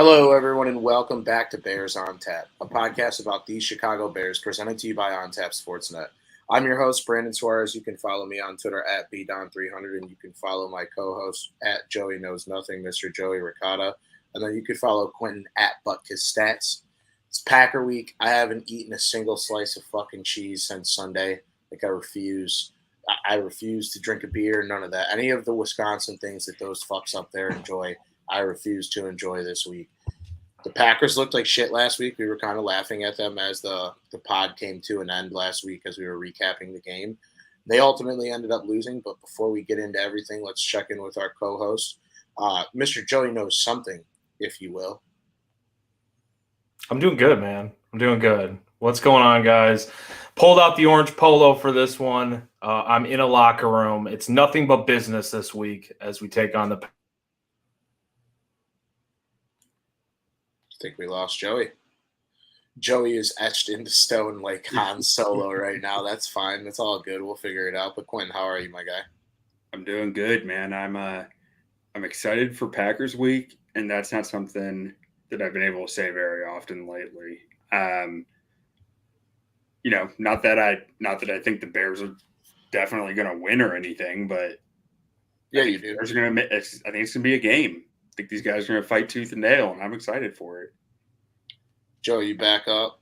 Hello, everyone, and welcome back to Bears on Tap, a podcast about the Chicago Bears presented to you by On Tap Sportsnet. I'm your host, Brandon Suarez. You can follow me on Twitter at Bdon300, and you can follow my co-host at Joey Knows Nothing, Mr. Joey Ricotta. And then you can follow Quentin at Butkus It's Packer week. I haven't eaten a single slice of fucking cheese since Sunday. I refuse. I refuse to drink a beer, none of that. Any of the Wisconsin things that those fucks up there enjoy, I refuse to enjoy this week. The Packers looked like shit last week. We were kind of laughing at them as the pod came to an end last week as we were recapping the game. They ultimately ended up losing, but before we get into everything, let's check in with our co-host. Mr. Joey Knows Something, if you will. I'm doing good, man. I'm doing good. What's going on, guys? Pulled out the orange polo for this one. I'm in a locker room. It's nothing but business this week as we take on the. I think we lost Joey. Joey is etched into stone like Han Solo right now. That's fine. That's all good. We'll figure it out. But Quentin, how are you, my guy? I'm doing good, man. I'm excited for Packers week, and that's not something that I've been able to say very often lately. Not that I think the Bears are definitely going to win or anything, but yeah, you do. I think it's going to be a game. I think these guys are going to fight tooth and nail, and I'm excited for it. Joe, you back up?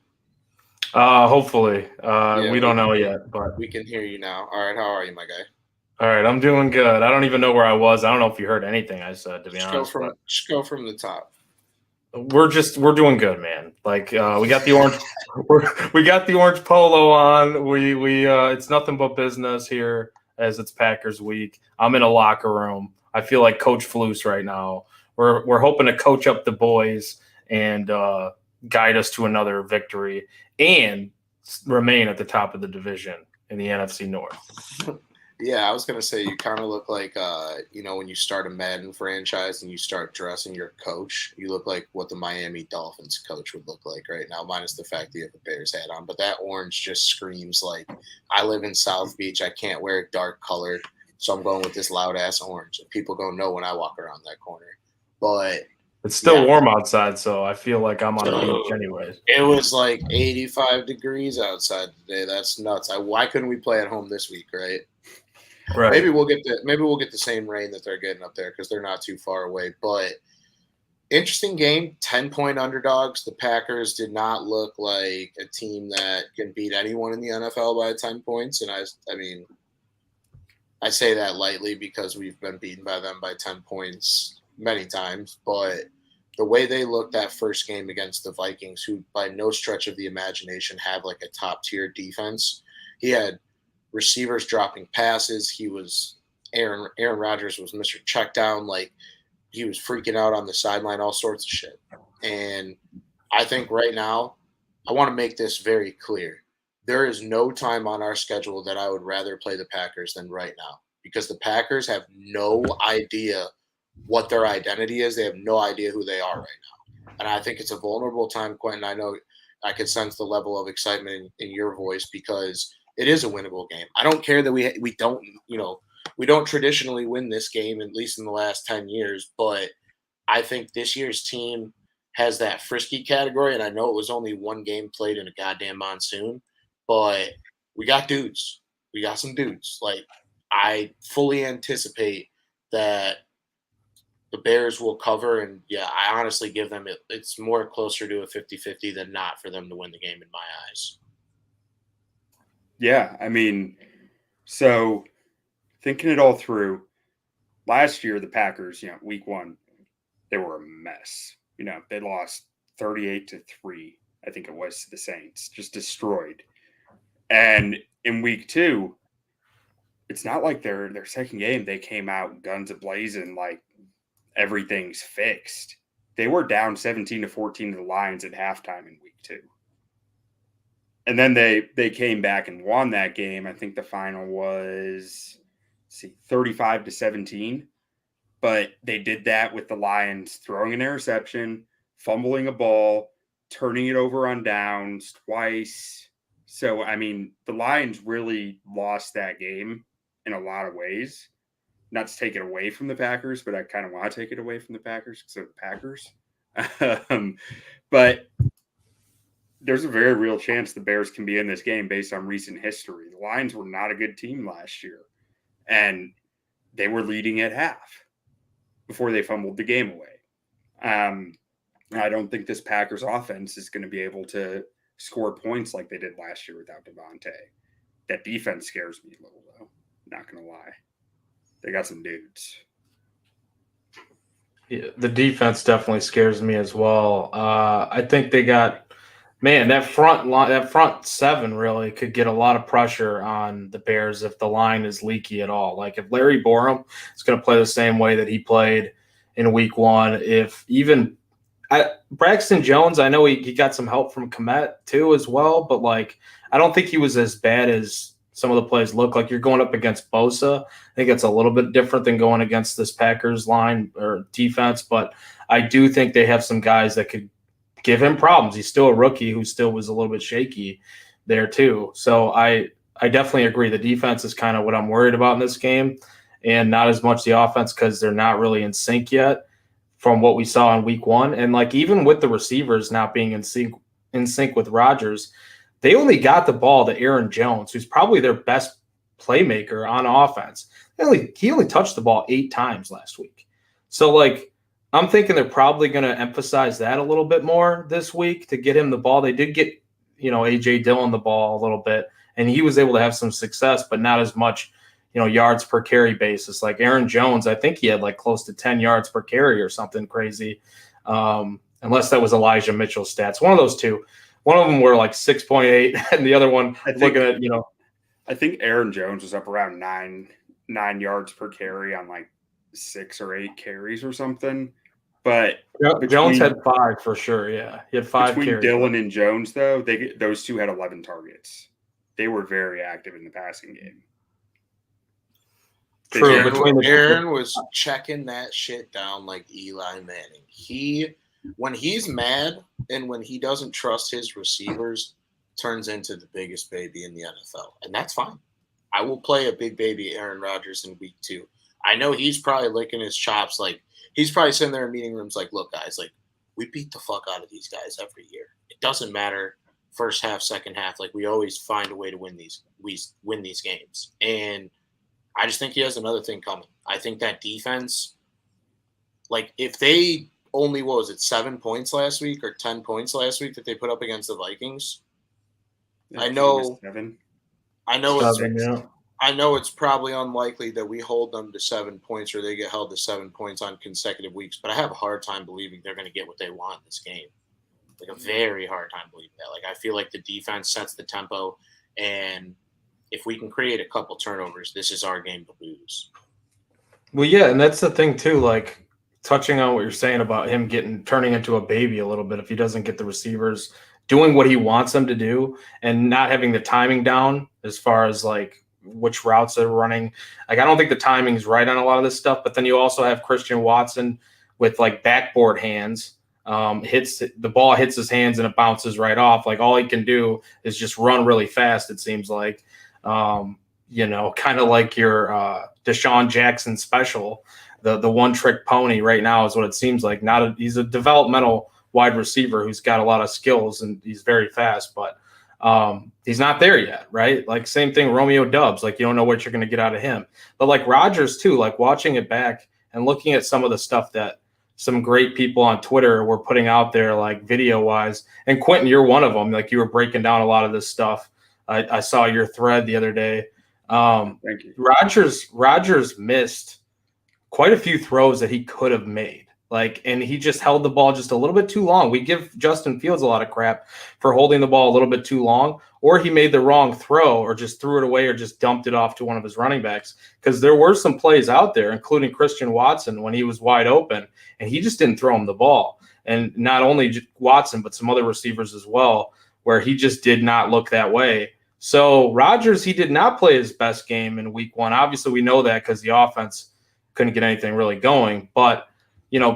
Hopefully. We don't know yet, but we can hear you now. All right, how are you, my guy? All right, I'm doing good. I don't even know where I was. I don't know if you heard anything I said, to be honest. Just go from the top. We're doing good, man. Like we got the orange, we got the orange polo on. We it's nothing but business here as it's Packers week. I'm in a locker room. I feel like Coach Flus right now. We're hoping to coach up the boys and guide us to another victory and remain at the top of the division in the NFC North. Yeah, I was going to say you kind of look like, when you start a Madden franchise and you start dressing your coach, you look like what the Miami Dolphins coach would look like right now, minus the fact that you have a Bears hat on. But that orange just screams like, I live in South Beach. I can't wear a dark color, so I'm going with this loud-ass orange. And people go know when I walk around that corner. But it's still warm outside, so I feel like I'm on the beach anyways. It was like 85 degrees outside today. That's nuts. Why couldn't we play at home this week, right? Right. Maybe we'll get the same rain that they're getting up there because they're not too far away. But interesting game, 10-point underdogs. The Packers did not look like a team that can beat anyone in the NFL by 10 points. And I say that lightly because we've been beaten by them by 10 points many times. But the way they looked that first game against the Vikings, who by no stretch of the imagination have like a top tier defense, he had receivers dropping passes. He was Aaron Rodgers was Mr. Checkdown. Like he was freaking out on the sideline, all sorts of shit. And I think right now, I want to make this very clear. There is no time on our schedule that I would rather play the Packers than right now because the Packers have no idea what their identity is. They have no idea who they are right now. And I think it's a vulnerable time, Quentin. I know I could sense the level of excitement in your voice because it is a winnable game. I don't care that we don't traditionally win this game, at least in the last 10 years, but I think this year's team has that frisky category, and I know it was only one game played in a goddamn monsoon, but we got dudes. We got some dudes. Like, I fully anticipate that the Bears will cover, and, yeah, I honestly give them – it's more closer to a 50-50 than not for them to win the game in my eyes. Yeah, I mean, so thinking it all through, last year the Packers, week one, they were a mess. They lost 38-3, I think it was, to the Saints, just destroyed. And in week two, it's not like their second game they came out guns a-blazing like everything's fixed. They were down 17-14 to the Lions at halftime in week two. And then they came back and won that game. I think the final was 35-17. But they did that with the Lions throwing an interception, fumbling a ball, turning it over on downs twice. So, I mean, the Lions really lost that game in a lot of ways. Not to take it away from the Packers, but I kind of want to take it away from the Packers because they're the Packers. But there's a very real chance the Bears can be in this game based on recent history. The Lions were not a good team last year, and they were leading at half before they fumbled the game away. I don't think this Packers offense is going to be able to score points like they did last year without Devontae. That defense scares me a little, though. Not going to lie. They got some dudes. Yeah, the defense definitely scares me as well. I think they got, man, that front seven really could get a lot of pressure on the Bears if the line is leaky at all. Like if Larry Borum is going to play the same way that he played in week one, if even Braxton Jones, I know he got some help from Komet too as well, but like I don't think he was as bad as some of the plays look. Like you're going up against Bosa. I think it's a little bit different than going against this Packers line or defense, but I do think they have some guys that could give him problems. He's still a rookie who still was a little bit shaky there too. So I definitely agree. The defense is kind of what I'm worried about in this game, and not as much the offense because they're not really in sync yet from what we saw in week one. And like even with the receivers not being in sync with Rodgers, they only got the ball to Aaron Jones, who's probably their best playmaker on offense. He only touched the ball 8 times last week. So like I'm thinking they're probably going to emphasize that a little bit more this week to get him the ball. They did get, A.J. Dillon the ball a little bit, and he was able to have some success, but not as much, yards per carry basis. Like Aaron Jones, I think he had like close to 10 yards per carry or something crazy, unless that was Elijah Mitchell's stats. One of those two. One of them were like 6.8, and the other one looking at, I think Aaron Jones was up around nine yards per carry on like 6 or 8 carries or something. But Jones had 5 for sure. Yeah, he had 5 between carries. Dillon and Jones, though, those two had 11 targets. They were very active in the passing game. True. Aaron was checking that shit down like Eli Manning. When he's mad and when he doesn't trust his receivers, turns into the biggest baby in the NFL, and that's fine. I will play a big baby Aaron Rodgers in week 2. I know he's probably licking his chops. Like he's probably sitting there in meeting rooms like, look, guys, like we beat the fuck out of these guys every year. It doesn't matter first half, second half. Like we always find a way to win these games. And I just think he has another thing coming. I think that defense, like if they only, 7 points last week or 10 points last week that they put up against the Vikings? I know it's probably unlikely that we hold them to 7 points or they get held to 7 points on consecutive weeks, but I have a hard time believing they're going to get what they want in this game. Like a very hard time believing that. Like I feel like the defense sets the tempo, and if we can create a couple turnovers, this is our game to lose. Well, yeah, and that's the thing too. Like touching on what you're saying about him turning into a baby a little bit if he doesn't get the receivers doing what he wants them to do and not having the timing down as far as like which routes they're running. Like I don't think the timing is right on a lot of this stuff. But then you also have Christian Watson with like backboard hands. The ball hits his hands and it bounces right off. Like all he can do is just run really fast. It seems like, kind of like your Deshaun Jackson special. The one-trick pony right now is what it seems like. He's a developmental wide receiver who's got a lot of skills and he's very fast, but he's not there yet, right? Like same thing, Romeo Doubs. Like you don't know what you're going to get out of him. But like Rodgers too, like watching it back and looking at some of the stuff that some great people on Twitter were putting out there, like video-wise. And Quentin, you're one of them. Like you were breaking down a lot of this stuff. I saw your thread the other day. Thank you. Rodgers missed quite a few throws that he could have made. And he just held the ball just a little bit too long. We give Justin Fields a lot of crap for holding the ball a little bit too long, or he made the wrong throw or just threw it away or just dumped it off to one of his running backs. Because there were some plays out there, including Christian Watson, when he was wide open, and he just didn't throw him the ball. And not only Watson, but some other receivers as well, where he just did not look that way. So Rodgers, he did not play his best game in week 1. Obviously, we know that because the offense couldn't get anything really going. But,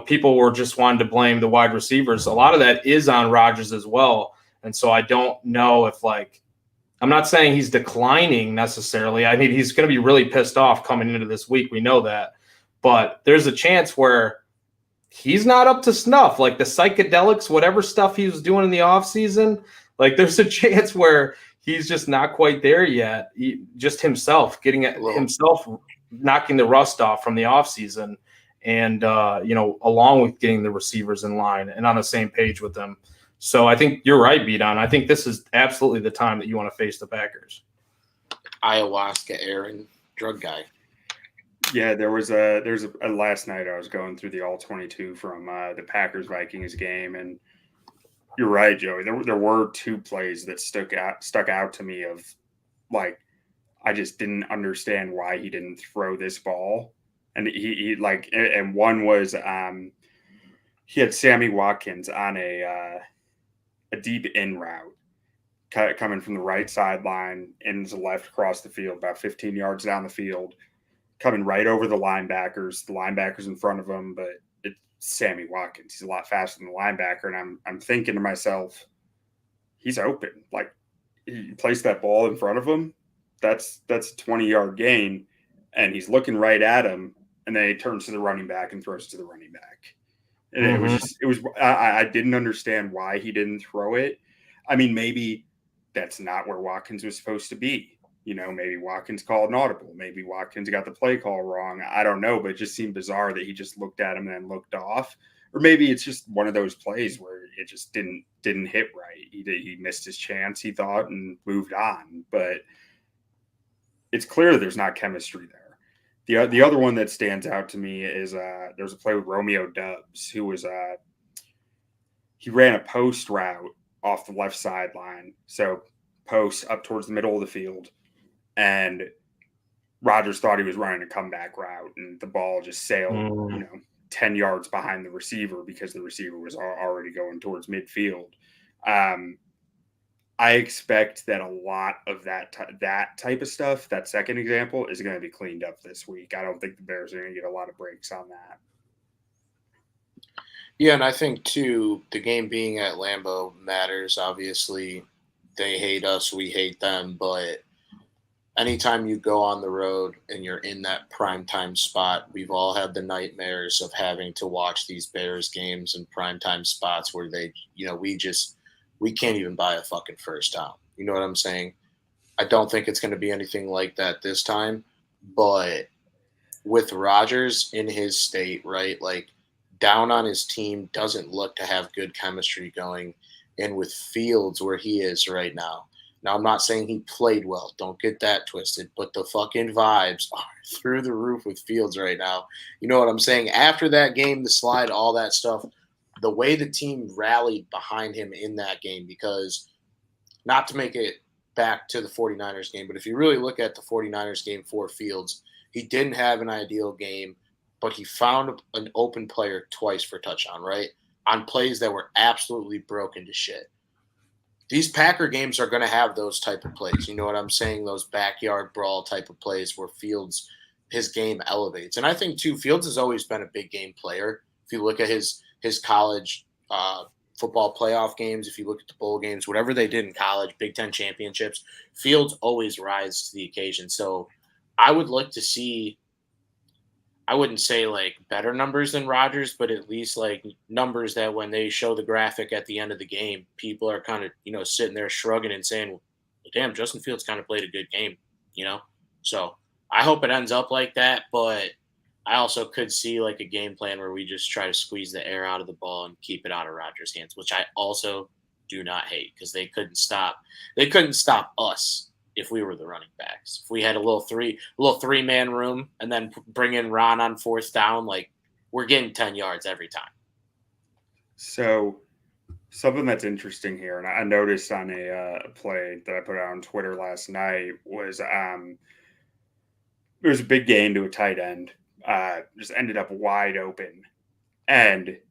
people were just wanting to blame the wide receivers. A lot of that is on Rodgers as well. And so I don't know if, I'm not saying he's declining necessarily. I mean, he's going to be really pissed off coming into this week. We know that. But there's a chance where he's not up to snuff. Like the psychedelics, whatever stuff he was doing in the offseason, like there's a chance where he's just not quite there yet. Just himself getting himself knocking the rust off from the offseason, and along with getting the receivers in line and on the same page with them. So I think you're right, Bdon. I think this is absolutely the time that you want to face the Packers. Ayahuasca Aaron, drug guy. Yeah, there's a last night I was going through the all 22 from the Packers Vikings game, and you're right, Joey. There were two plays that stuck out to me of like I just didn't understand why he didn't throw this ball, and he like and one was he had Sammy Watkins on a deep in route coming from the right sideline into the left across the field, about 15 yards down the field, coming right over the linebackers in front of him, but it's Sammy Watkins. He's a lot faster than the linebacker, and I'm thinking to myself, he's open. Like, he placed that ball in front of him, that's a 20-yard gain, and he's looking right at him, and then he turns to the running back and throws to the running back. And I didn't understand why he didn't throw it. I mean, maybe that's not where Watkins was supposed to be. Maybe Watkins called an audible. Maybe Watkins got the play call wrong. I don't know, but it just seemed bizarre that he just looked at him and then looked off. Or maybe it's just one of those plays where it just didn't hit right. He missed his chance, he thought, and moved on. But it's clear there's not chemistry there. The other one that stands out to me is there's a play with Romeo Doubs, who was he ran a post route off the left sideline. So post up towards the middle of the field. And Rodgers thought he was running a comeback route, and the ball just sailed, 10 yards behind the receiver because the receiver was already going towards midfield. I expect that a lot of that type of stuff, that second example, is going to be cleaned up this week. I don't think the Bears are going to get a lot of breaks on that. Yeah, and I think, too, the game being at Lambeau matters. Obviously, they hate us, we hate them, but anytime you go on the road and you're in that primetime spot, we've all had the nightmares of having to watch these Bears games in primetime spots where they, we can't even buy a fucking first down. You know what I'm saying? I don't think it's going to be anything like that this time, but with Rodgers in his state, right, like down on his team, doesn't look to have good chemistry going, and with Fields where he is right now, I'm not saying he played well. Don't get that twisted. But the fucking vibes are through the roof with Fields right now. You know what I'm saying? After that game, the slide, all that stuff, the way the team rallied behind him in that game, because not to make it back to the 49ers game, but if you really look at the 49ers game for Fields, he didn't have an ideal game, but he found an open player twice for touchdown, right? On plays that were absolutely broken to shit. These Packer games are going to have those type of plays. You know what I'm saying? Those backyard brawl type of plays where Fields, his game elevates. And I think, too, Fields has always been a big game player. If you look at his college football playoff games, if you look at the bowl games, whatever they did in college, Big Ten championships, Fields always rises to the occasion. So I would like to see, I wouldn't say like better numbers than Rodgers, but at least like numbers that when they show the graphic at the end of the game, people are kind of, sitting there shrugging and saying, well, damn, Justin Fields kind of played a good game, So I hope it ends up like that, but I also could see like a game plan where we just try to squeeze the air out of the ball and keep it out of Rodgers' hands, which I also do not hate because they couldn't stop us if we were the running backs. If we had a little three-man room and then bring in Ron on fourth down, like we're getting 10 yards every time. So something that's interesting here, and I noticed on a play that I put out on Twitter last night, was there was a big gain to a tight end, just ended up wide open, and it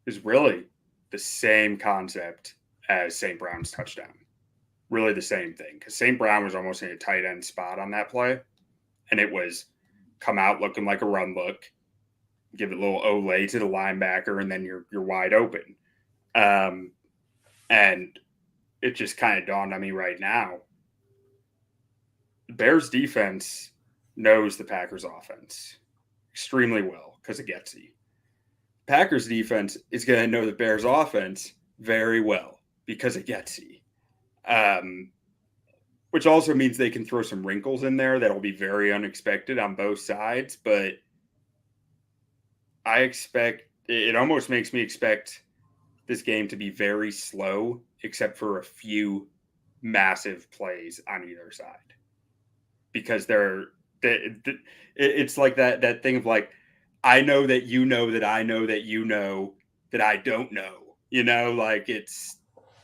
was really the same concept as St. Brown's touchdown. Really the same thing, because St. Brown was almost in a tight end spot on that play, and it was come out looking like a run look, give it a little Olay to the linebacker, and then you're wide open. And it just kind of dawned on me right now. The Bears defense knows the Packers offense extremely well because of Getsy. Packers defense is going to know the Bears offense very well because of Getsy. Which also means they can throw some wrinkles in there that'll be very unexpected on both sides. But I expect it almost makes me expect this game to be very slow, except for a few massive plays on either side. Because it's like that thing of like, I know that you know that I know that you know that I don't know. You know, like there's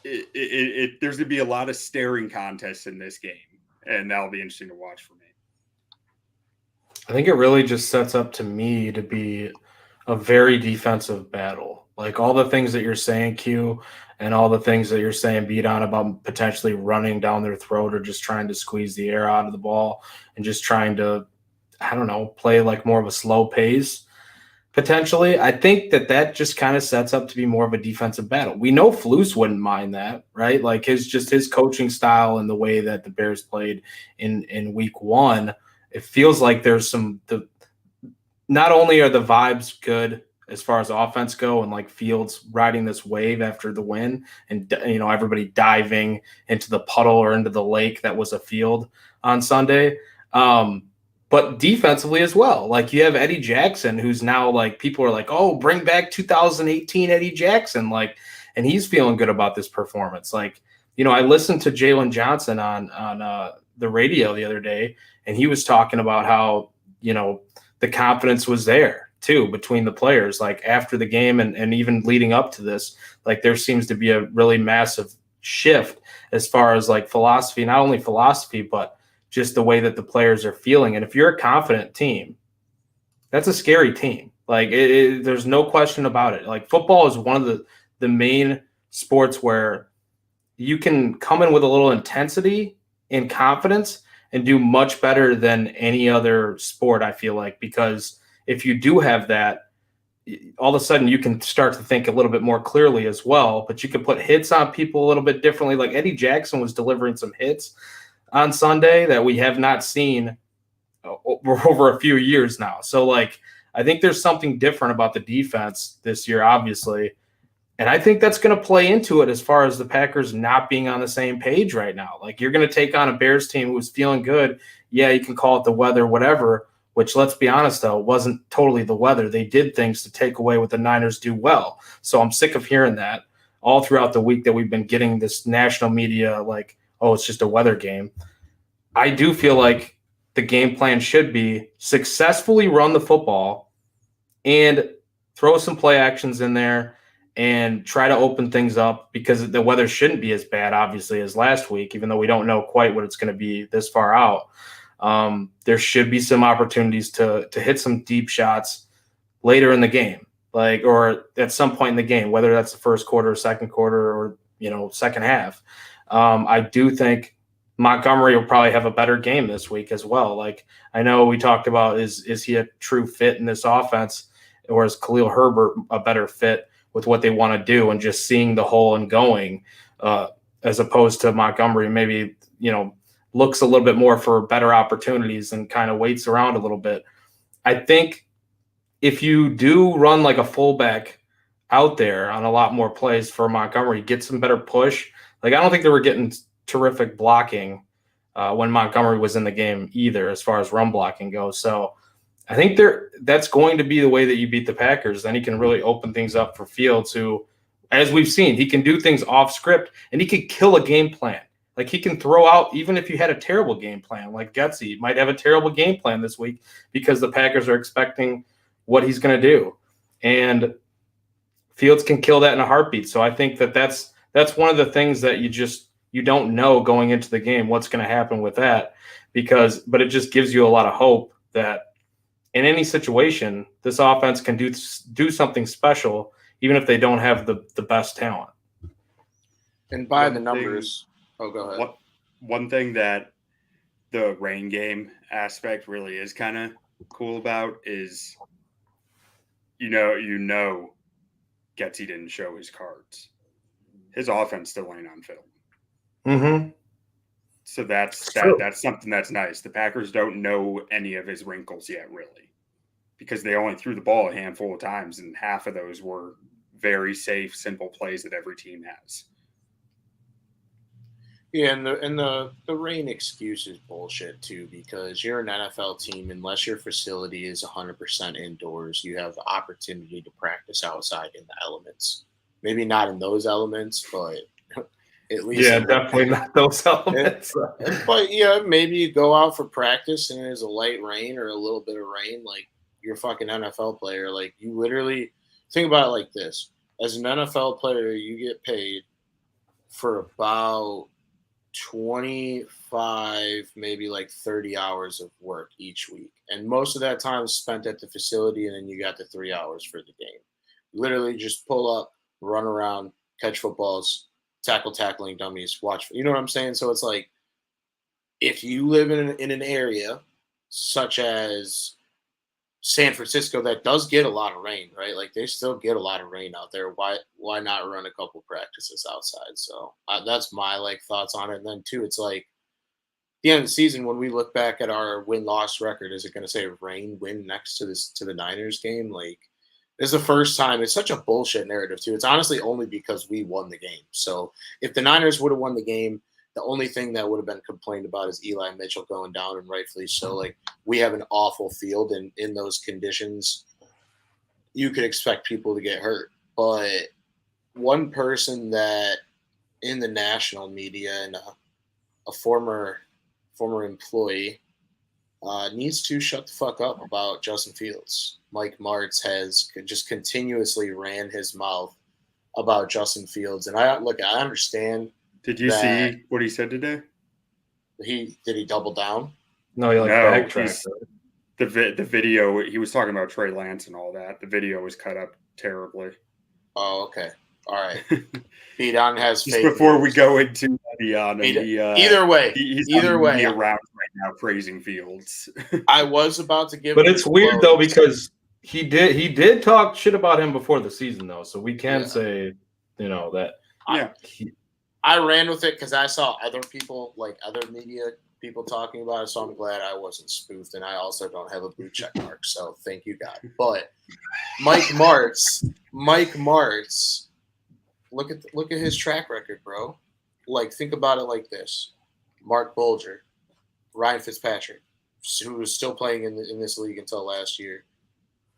going to be a lot of staring contests in this game, and that'll be interesting to watch for me. I think it really just sets up to me to be a very defensive battle. Like all the things that you're saying, Q, and all the things that you're saying, Bdon, about potentially running down their throat or just trying to squeeze the air out of the ball and just trying to, I don't know, play like more of a slow pace. Potentially, I think that just kind of sets up to be more of a defensive battle. We know Flus wouldn't mind that, right? Like his coaching style and the way that the Bears played in week one, it feels like there's not only are the vibes good as far as offense go and like Fields riding this wave after the win and everybody diving into the puddle or into the lake that was a field on Sunday. But defensively as well. Like you have Eddie Jackson, who's now like people are like, oh, bring back 2018 Eddie Jackson. Like, and he's feeling good about this performance. Like, I listened to Jalen Johnson on the radio the other day, and he was talking about how, the confidence was there too between the players, like after the game and even leading up to this, like there seems to be a really massive shift as far as like philosophy, not only philosophy, but just the way that the players are feeling. And if you're a confident team, that's a scary team. Like there's no question about it. Like football is one of the main sports where you can come in with a little intensity and confidence and do much better than any other sport, I feel like, because if you do have that, all of a sudden you can start to think a little bit more clearly as well, but you can put hits on people a little bit differently. Like Eddie Jackson was delivering some hits on Sunday that we have not seen over a few years now. So like, I think there's something different about the defense this year, obviously. And I think that's going to play into it as far as the Packers not being on the same page right now. Like you're going to take on a Bears team who's feeling good. Yeah, you can call it the weather, whatever, which let's be honest, though, wasn't totally the weather. They did things to take away what the Niners do well. So I'm sick of hearing that all throughout the week that we've been getting this national media like, oh, it's just a weather game. I do feel like the game plan should be successfully run the football and throw some play actions in there and try to open things up because the weather shouldn't be as bad, obviously, as last week, even though we don't know quite what it's going to be this far out. There should be some opportunities to hit some deep shots later in the game, like, or at some point in the game, whether that's the first quarter, second quarter, or, second half. I do think Montgomery will probably have a better game this week as well. Like I know we talked about, is he a true fit in this offense, or is Khalil Herbert a better fit with what they want to do and just seeing the whole and going, as opposed to Montgomery, maybe, looks a little bit more for better opportunities and kind of waits around a little bit. I think if you do run like a fullback out there on a lot more plays for Montgomery, get some better push. Like, I don't think they were getting terrific blocking when Montgomery was in the game either, as far as run blocking goes. So I think that's going to be the way that you beat the Packers. Then he can really open things up for Fields, who, as we've seen, he can do things off script and he can kill a game plan. Like he can throw out, even if you had a terrible game plan, like Getsy might have a terrible game plan this week because the Packers are expecting what he's going to do. And Fields can kill that in a heartbeat. So I think that's one of the things that you don't know going into the game what's going to happen with that, but it just gives you a lot of hope that in any situation, this offense can do something special, even if they don't have the best talent. And by the numbers, go ahead. One thing that the rain game aspect really is kind of cool about is, Getsy didn't show his cards. His offense still ain't on film. Mm-hmm. So that's something that's nice. The Packers don't know any of his wrinkles yet, really, because they only threw the ball a handful of times, and half of those were very safe, simple plays that every team has. Yeah, and the rain excuse is bullshit too, because you're an NFL team. Unless your facility is 100% indoors, you have the opportunity to practice outside in the elements. Maybe not in those elements, but at least Yeah, definitely not those elements. But yeah, maybe you go out for practice and there's a light rain or a little bit of rain. Like, you're a fucking NFL player. Like, you literally think about it like this: as an NFL player, you get paid for about 25, maybe like 30 hours of work each week. And most of that time is spent at the facility, and then you got the 3 hours for the game. Literally just pull up, run around, catch footballs, tackling dummies, watch. You know what I'm saying? So it's like, if you live in an area such as San Francisco that does get a lot of rain, right? Like, they still get a lot of rain out there. Why not run a couple practices outside? So that's my like thoughts on it. And then too, it's like the end of the season when we look back at our win-loss record, is it going to say rain win next to the Niners game? Like, this is the first time. It's such a bullshit narrative too. It's honestly only because we won the game. So if the Niners would have won the game, the only thing that would have been complained about is Eli Mitchell going down, and rightfully so. Like, we have an awful field, and in those conditions, you could expect people to get hurt. But one person that in the national media and a former employee needs to shut the fuck up about Justin Fields. Mike Martz has just continuously ran his mouth about Justin Fields, and I understand. Did you see what he said today? Did he double down? No, he backtracked. The video, he was talking about Trey Lance and all that. The video was cut up terribly. Oh, okay. All right. Bdon has just before we go into Bdon. Either way, he's around right now praising Fields. I was about to give, but it's weird though, because he did talk shit about him before the season though, so we can say, that. Yeah. I ran with it because I saw other people, like other media people, talking about it, so I'm glad I wasn't spoofed, and I also don't have a blue check mark, so thank you, God. But Mike Martz, look at his track record, bro. Like, think about it like this: Mark Bulger, Ryan Fitzpatrick, who was still playing in this league until last year.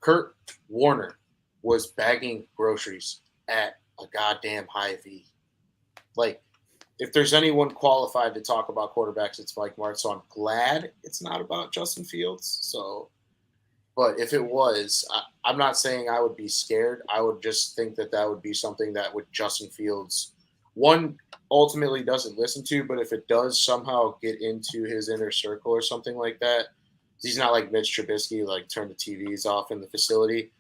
Kurt Warner was bagging groceries at a goddamn Hy-Vee. Like, if there's anyone qualified to talk about quarterbacks, it's Mike Martz. So I'm glad it's not about Justin Fields. So, but if it was, I'm not saying I would be scared. I would just think that would be something that would Justin Fields, one, ultimately doesn't listen to, but if it does somehow get into his inner circle or something like that, he's not like Mitch Trubisky, like turn the TVs off in the facility.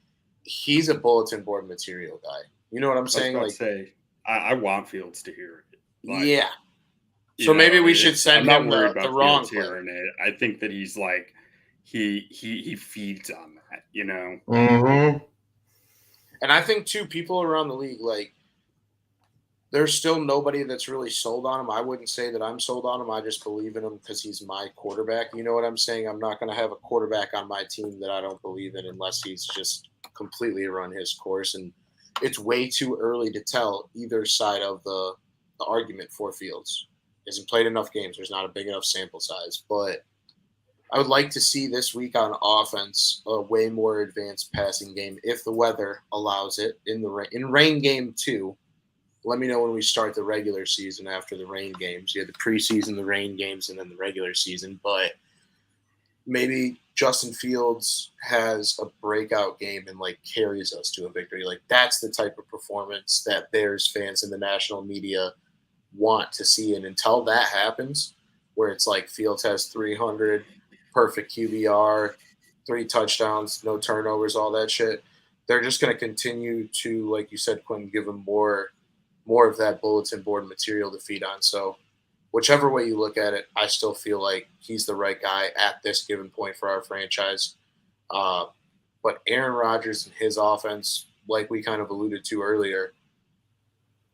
He's a bulletin board material guy. You know what I'm saying? I want Fields to hear it. Like, yeah. So maybe we should send him the wrong hearing it. I think that he's like he feeds on that, Mm-hmm. And I think too, people around the league, like, there's still nobody that's really sold on him. I wouldn't say that I'm sold on him. I just believe in him because he's my quarterback. You know what I'm saying? I'm not going to have a quarterback on my team that I don't believe in unless he's just completely run his course. And it's way too early to tell either side of the argument for Fields. He hasn't played enough games. There's not a big enough sample size. But I would like to see this week on offense a way more advanced passing game if the weather allows it in rain game 2. Let me know when we start the regular season after the rain games. You had the preseason, the rain games, and then the regular season. But maybe Justin Fields has a breakout game and like carries us to a victory. Like, that's the type of performance that Bears fans and the national media want to see. And until that happens, where it's like Fields has 300, perfect QBR, 3 touchdowns, no turnovers, all that shit, they're just going to continue to, like you said, Quinn, give him more of that bulletin board material to feed on. So whichever way you look at it, I still feel like he's the right guy at this given point for our franchise. But Aaron Rodgers and his offense, like we kind of alluded to earlier,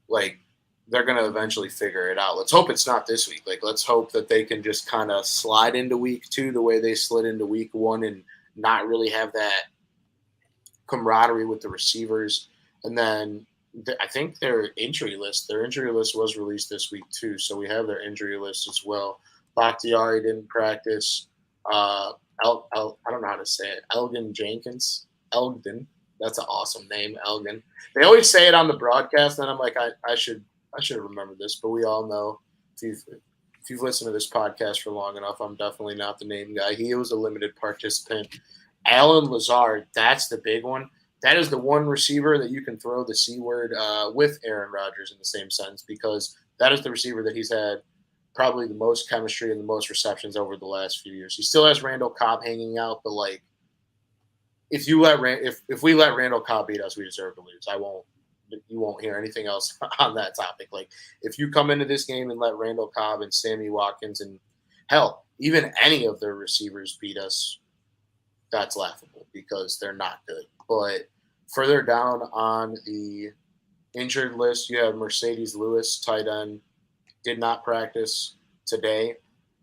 like, they're going to eventually figure it out. Let's hope it's not this week. Like, let's hope that they can just kind of slide into week 2 the way they slid into week 1 and not really have that camaraderie with the receivers. And then I think their injury list was released this week too. So we have their injury list as well. Bakhtiari didn't practice. I don't know how to say it. Elgin. That's an awesome name, Elgin. They always say it on the broadcast, and I'm like, I should remember this. But we all know if you've listened to this podcast for long enough, I'm definitely not the name guy. He was a limited participant. Alan Lazard, that's the big one. That is the one receiver that you can throw the C word with Aaron Rodgers in the same sentence, because that is the receiver that he's had probably the most chemistry and the most receptions over the last few years. He still has Randall Cobb hanging out, but like, if we let Randall Cobb beat us, we deserve to lose. You won't hear anything else on that topic. Like, if you come into this game and let Randall Cobb and Sammy Watkins and hell, even any of their receivers beat us, that's laughable because they're not good. But further down on the injured list, you have Mercedes Lewis, tight end, did not practice today.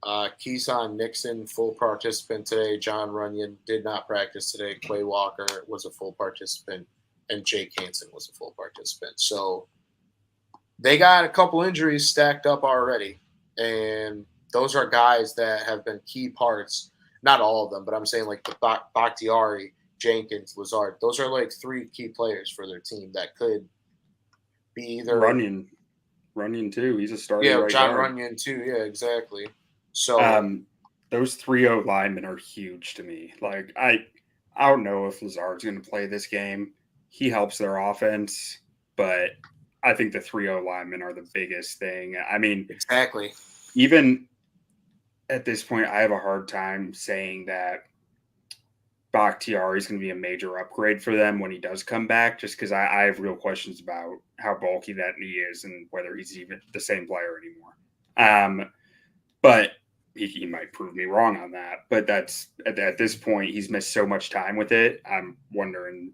Keeson Nixon, full participant today. John Runyon did not practice today. Quay Walker was a full participant, and Jake Hansen was a full participant. So they got a couple injuries stacked up already, and those are guys that have been key parts. Not all of them, but I'm saying like the Bakhtiari, Jenkins, Lazard. Those are like three key players for their team that could be either Runyon too. He's a starter. Yeah, right John guard. Runyon too. Yeah, exactly. So those 3-0 linemen are huge to me. Like I don't know if Lazard's going to play this game. He helps their offense, but I think the 3-0 linemen are the biggest thing. I mean, exactly. Even at this point, I have a hard time saying that Bakhtiari is going to be a major upgrade for them when he does come back, just because I have real questions about how bulky that knee is and whether he's even the same player anymore. But he might prove me wrong on that. But that's at this point, he's missed so much time with it. I'm wondering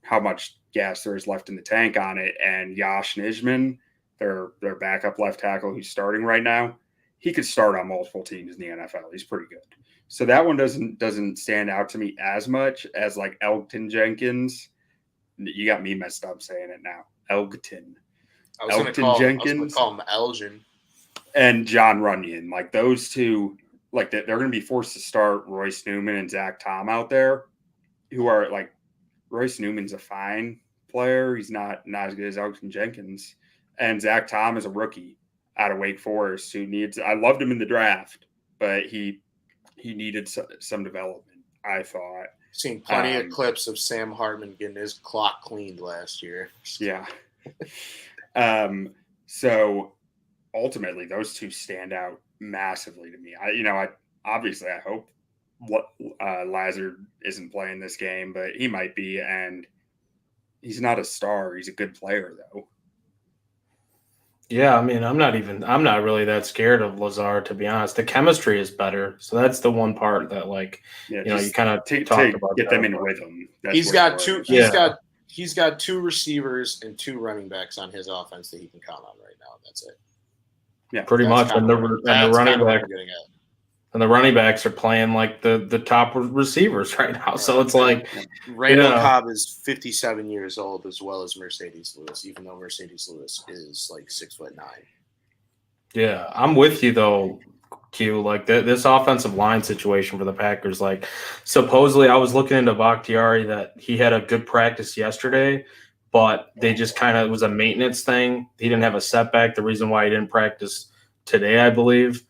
how much gas there is left in the tank on it. And Yash Nijman, their backup left tackle who's starting right now, he could start on multiple teams in the NFL. He's pretty good. So that one doesn't stand out to me as much as like Elgton Jenkins. You got me messed up saying it now. Elgton Jenkins. I was call him Elgin. And John Runyon. Like those two, like they're going to be forced to start Royce Newman and Zach Tom out there, who are like, Royce Newman's a fine player. He's not as good as Elgton Jenkins. And Zach Tom is a rookie out of Wake Forest who needs – I loved him in the draft, but he needed some development, I thought. Seen plenty of clips of Sam Hartman getting his clock cleaned last year. Yeah. So ultimately, those two stand out massively to me. I hope Lazard isn't playing this game, but he might be, and he's not a star. He's a good player, though. Yeah, I mean, I'm not really that scared of Lazard, to be honest. The chemistry is better, so that's the one part that, like, you kind of talked about. Get them in rhythm. He's got two receivers and two running backs on his offense that he can count on right now. That's it. Yeah, pretty much. And the running backs are playing like the top receivers right now. Right. So it's like Randall Cobb is 57 years old, as well as Mercedes Lewis, even though Mercedes Lewis is like 6'9". Yeah, I'm with you though, Q. Like this offensive line situation for the Packers. Like supposedly, I was looking into Bakhtiari that he had a good practice yesterday, but they just it was a maintenance thing. He didn't have a setback. The reason why he didn't practice today, I believe,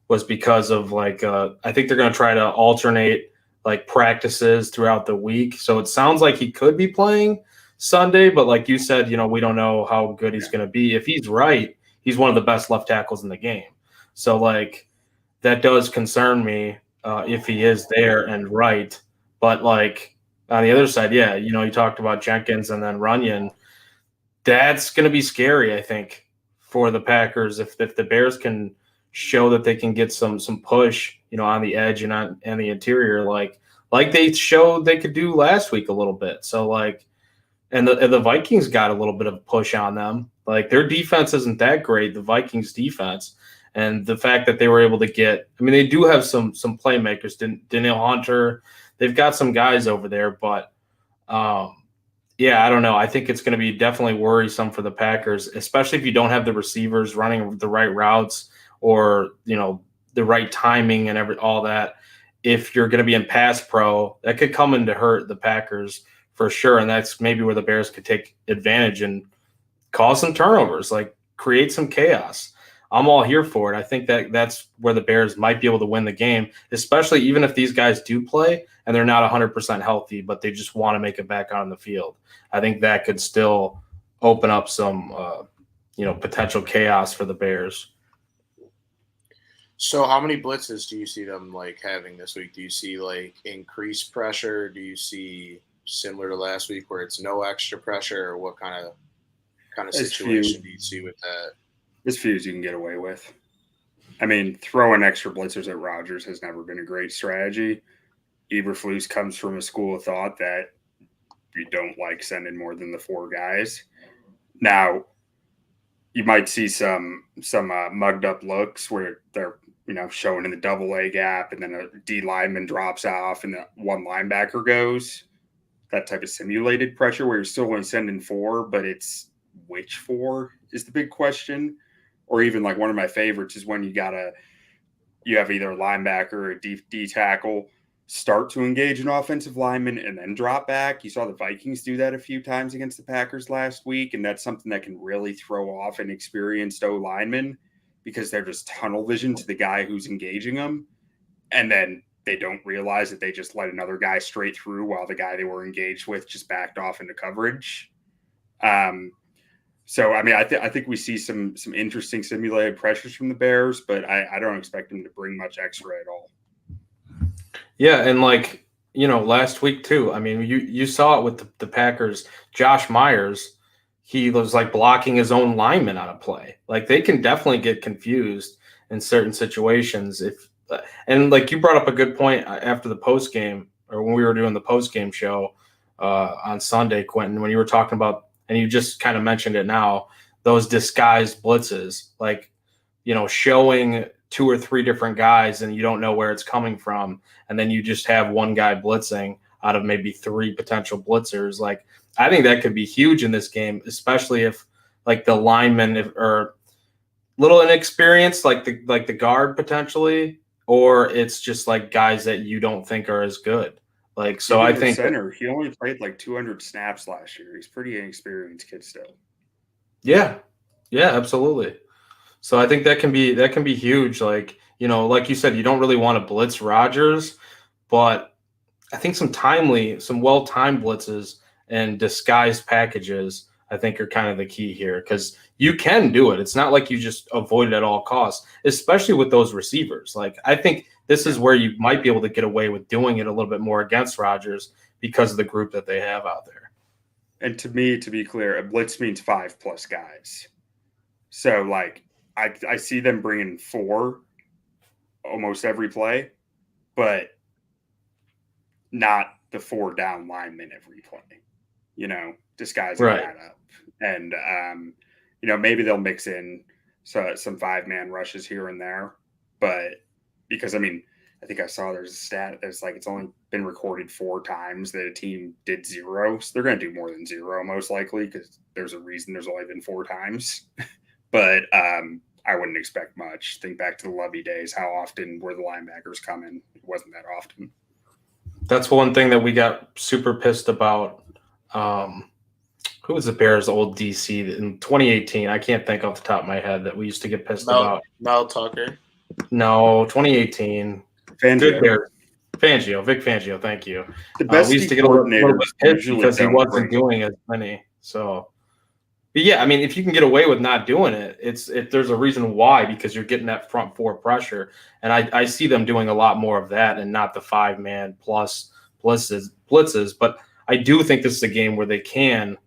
was because of I think they're going to try to alternate like practices throughout the week. So it sounds like he could be playing Sunday, but like you said, we don't know how good he's going to be. If he's right, he's one of the best left tackles in the game. So like that does concern me if he is there and right. But like on the other side, you talked about Jenkins and then Runyon. That's going to be scary, I think, for the Packers if the Bears can show that they can get some push, on the edge and the interior, like they showed they could do last week a little bit. So and the Vikings got a little bit of push on them. Like their defense isn't that great, the Vikings defense, and the fact that they were able to get, they do have some playmakers, Danielle Hunter, they've got some guys over there, but Yeah, I don't know. I think it's going to be definitely worrisome for the Packers, especially if you don't have the receivers running the right routes or, the right timing and all that. If you're going to be in pass pro, that could come in to hurt the Packers for sure. And that's maybe where the Bears could take advantage and cause some turnovers, like create some chaos. I'm all here for it. I think that's where the Bears might be able to win the game, especially even if these guys do play and they're not 100% healthy, but they just want to make it back on the field. I think that could still open up some, potential chaos for the Bears. So how many blitzes do you see them like having this week? Do you see like increased pressure? Do you see similar to last week where it's no extra pressure, or what kind of situation do you see with that? As few as you can get away with. I mean, throwing extra blitzers at Rodgers has never been a great strategy. Eberflus comes from a school of thought that you don't like sending more than the 4 guys. Now, you might see some mugged up looks where they're showing in the double A gap, and then a D lineman drops off, and the one linebacker goes. That type of simulated pressure where you're still only sending 4, but it's which 4 is the big question. Or even like one of my favorites is when you have either a linebacker or a D tackle start to engage an offensive lineman and then drop back. You saw the Vikings do that a few times against the Packers last week, and that's something that can really throw off an experienced O lineman because they're just tunnel vision to the guy who's engaging them, and then they don't realize that they just let another guy straight through while the guy they were engaged with just backed off into coverage. So, I mean, I think we see some interesting simulated pressures from the Bears, but I don't expect them to bring much extra at all. Yeah, and last week too. I mean, you saw it with the Packers. Josh Myers, he was like blocking his own lineman on a play. Like they can definitely get confused in certain situations. And like you brought up a good point after the post game, or when we were doing the post game show on Sunday, Quentin, when you were talking about, and you just kind of mentioned it now, those disguised blitzes, like, showing 2 or 3 different guys and you don't know where it's coming from. And then you just have one guy blitzing out of maybe 3 potential blitzers. Like, I think that could be huge in this game, especially if like the linemen are little inexperienced, like the guard potentially, or it's just like guys that you don't think are as good. Like, so Even I think center, he only played like 200 snaps last year. He's pretty inexperienced kid still. Yeah, absolutely. So I think that can be huge. Like, like you said, you don't really want to blitz Rodgers, but I think some well-timed blitzes and disguised packages, I think are kind of the key here because you can do it. It's not like you just avoid it at all costs, especially with those receivers. Like, I think this is where you might be able to get away with doing it a little bit more against Rodgers because of the group that they have out there. And to me, to be clear, a blitz means 5+ guys. So, like, I see them bringing 4 almost every play, but not the 4 down linemen every play, disguising that up. And, maybe they'll mix in some 5-man rushes here and there. But because, I mean, I think I saw there's a stat that's like it's only been recorded 4 times that a team did 0. So they're going to do more than 0 most likely because there's a reason there's only been 4 times. But I wouldn't expect much. Think back to the Lovey days. How often were the linebackers coming? It wasn't that often. That's one thing that we got super pissed about. Who was the Bears' old DC in 2018? I can't think off the top of my head that we used to get pissed about. Mel Tucker. No, 2018. Fangio. Vic Fangio. Thank you. The best we used to get a little bit pissed because he wasn't doing as many. So, but yeah, I mean, if you can get away with not doing it, there's a reason why, because you're getting that front 4 pressure, and I see them doing a lot more of that and not the 5-man plus blitzes. But I do think this is a game where they can.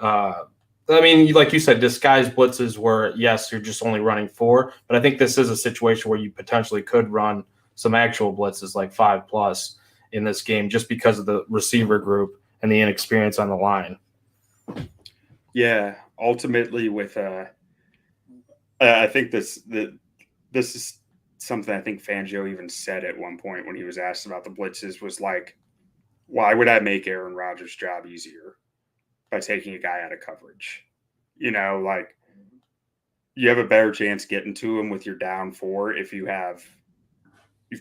I mean, like you said, disguised blitzes where, yes, you're just only running 4, but I think this is a situation where you potentially could run some actual blitzes like 5+ in this game just because of the receiver group and the inexperience on the line. Yeah, ultimately with I think this is something I think Fangio even said at one point when he was asked about the blitzes was like, why would I make Aaron Rodgers' job easier? by taking a guy out of coverage. You know, like you have a better chance getting to him with your down 4 if you've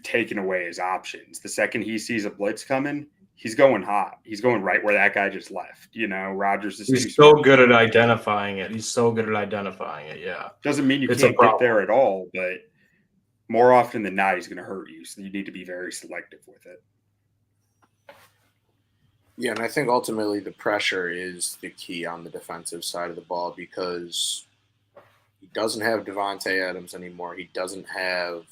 taken away his options. The second he sees a blitz coming, he's going hot. He's going right where that guy just left. You know, Rodgers is He's so good at identifying it. Yeah. Doesn't mean you can't get there at all, but more often than not, he's going to hurt you. So you need to be very selective with it. Yeah, and I think ultimately the pressure is the key on the defensive side of the ball because he doesn't have Devontae Adams anymore. He doesn't have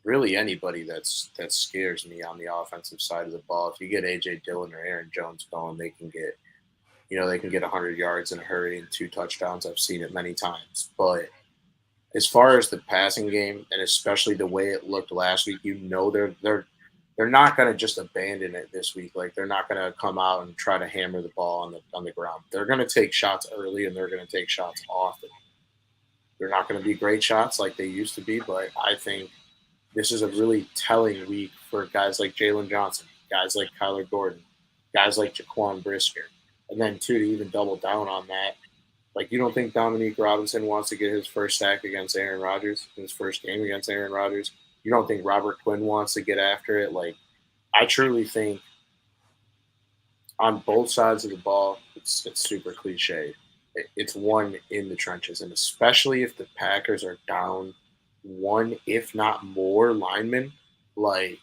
really anybody that scares me on the offensive side of the ball. If you get A.J. Dillon or Aaron Jones going, they can get 100 yards in a hurry and 2 touchdowns. I've seen it many times. But as far as the passing game, and especially the way it looked last week, they're not going to just abandon it this week. Like they're not going to come out and try to hammer the ball on the ground. They're going to take shots early and they're going to take shots often. They're not going to be great shots like they used to be, but I think this is a really telling week for guys like Jalen Johnson, guys like Kyler Gordon, guys like Jaquan Brisker. And then, too, to even double down on that, like you don't think Dominique Robinson wants to get his first sack against Aaron Rodgers, his first game against Aaron Rodgers? You don't think Robert Quinn wants to get after it? Like, I truly think on both sides of the ball, it's super cliche. It's one in the trenches, and especially if the Packers are down one, if not more, linemen, like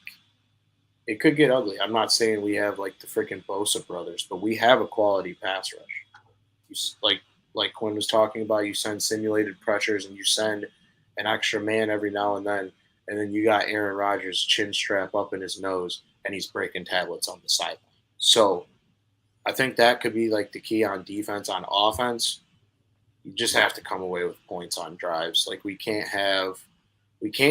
it could get ugly. I'm not saying we have like the freaking Bosa brothers, but we have a quality pass rush. Like Quinn was talking about, you send simulated pressures and you send an extra man every now and then you got Aaron Rodgers' chin strap up in his nose and he's breaking tablets on the sideline. So I think that could be like the key on defense. On offense, you just have to come away with points on drives. Like we can't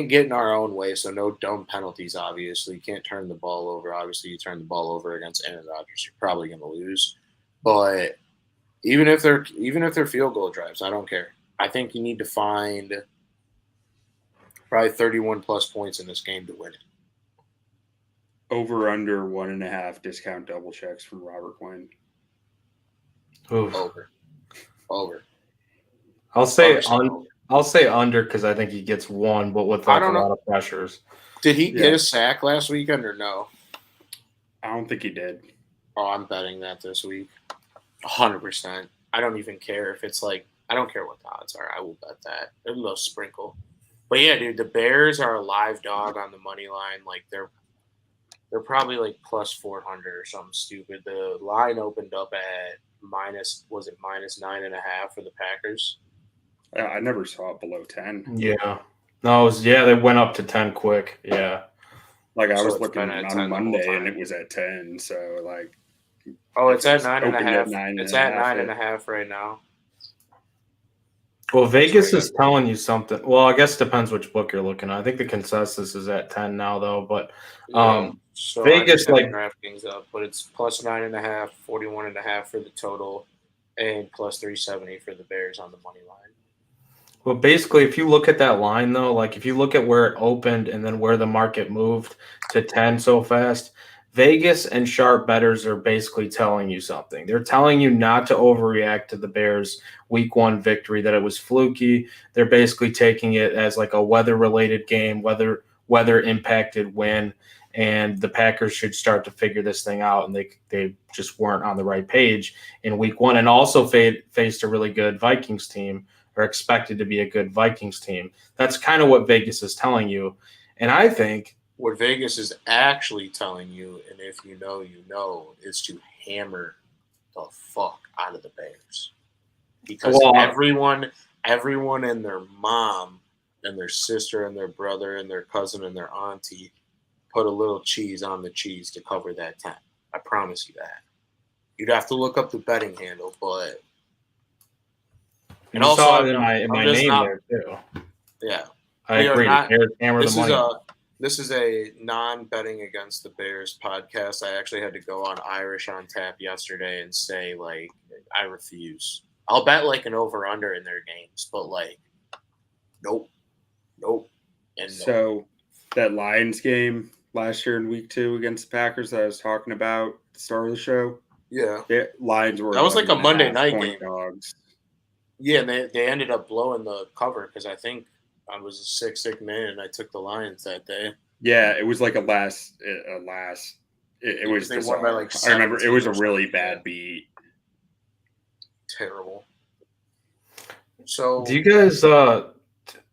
get in our own way, so no dumb penalties, obviously. You can't turn the ball over. Obviously, you turn the ball over against Aaron Rodgers, you're probably going to lose. But even if they're field goal drives, I don't care. I think you need to find probably 31-plus points in this game to win it. Over under 1.5 discount double checks from Robert Quinn. Oof. Over. I'll say under because I think he gets one, but with like a lot of pressures. Did he get a sack last weekend or no? I don't think he did. Oh, I'm betting that this week. 100%. I don't even care if it's like – I don't care what the odds are. I will bet that. They're a little sprinkle. But, yeah, dude, the Bears are a live dog on the money line. Like, they're probably like plus 400 or something stupid. The line opened up at minus 9.5 for the Packers? I never saw it below 10. Yeah. No, they went up to 10 quick. Yeah. Like I was looking on Monday and it was at 10. So like, it's at 9.5. It's at 9.5 right now. Well, Vegas is telling you something. Well, I guess it depends which book you're looking at. I think the consensus is at 10 now, though. But so Vegas like DraftKings up, but it's plus 9.5, 41.5 for the total, and plus 370 for the Bears on the money line. Well, basically, if you look at that line, though, like if you look at where it opened and then where the market moved to 10 so fast, Vegas and sharp bettors are basically telling you something. They're telling you not to overreact to the Bears' week 1 victory, that it was fluky. They're basically taking it as like a weather-related game, weather impacted win, and the Packers should start to figure this thing out, and they just weren't on the right page in week 1 and also faced a really good Vikings team, or expected to be a good Vikings team. That's kind of what Vegas is telling you. And I think what Vegas is actually telling you, and if you know, is to hammer the fuck out of the Bears. Because everyone and their mom and their sister and their brother and their cousin and their auntie put a little cheese on the cheese to cover that 10. I promise you that. You'd have to look up the betting handle, but and also saw it in my name there too. Yeah. I agree. Hammer the money. This is a non-betting against the Bears podcast. I actually had to go on Irish on Tap yesterday and say, like, I refuse. I'll bet, like, an over-under in their games, but, like, nope, and nope. So that Lions game last year in week 2 against the Packers that I was talking about at the start of the show, Yeah. The Lions were That was like a Monday 11.5 night point game. dogs. Yeah, and they ended up blowing the cover because I think I was a sick man and I took the Lions that day. Yeah, it was like a last. It was They won by like I remember it was a 17 or really something, bad yeah. beat. Terrible. Do So you guys,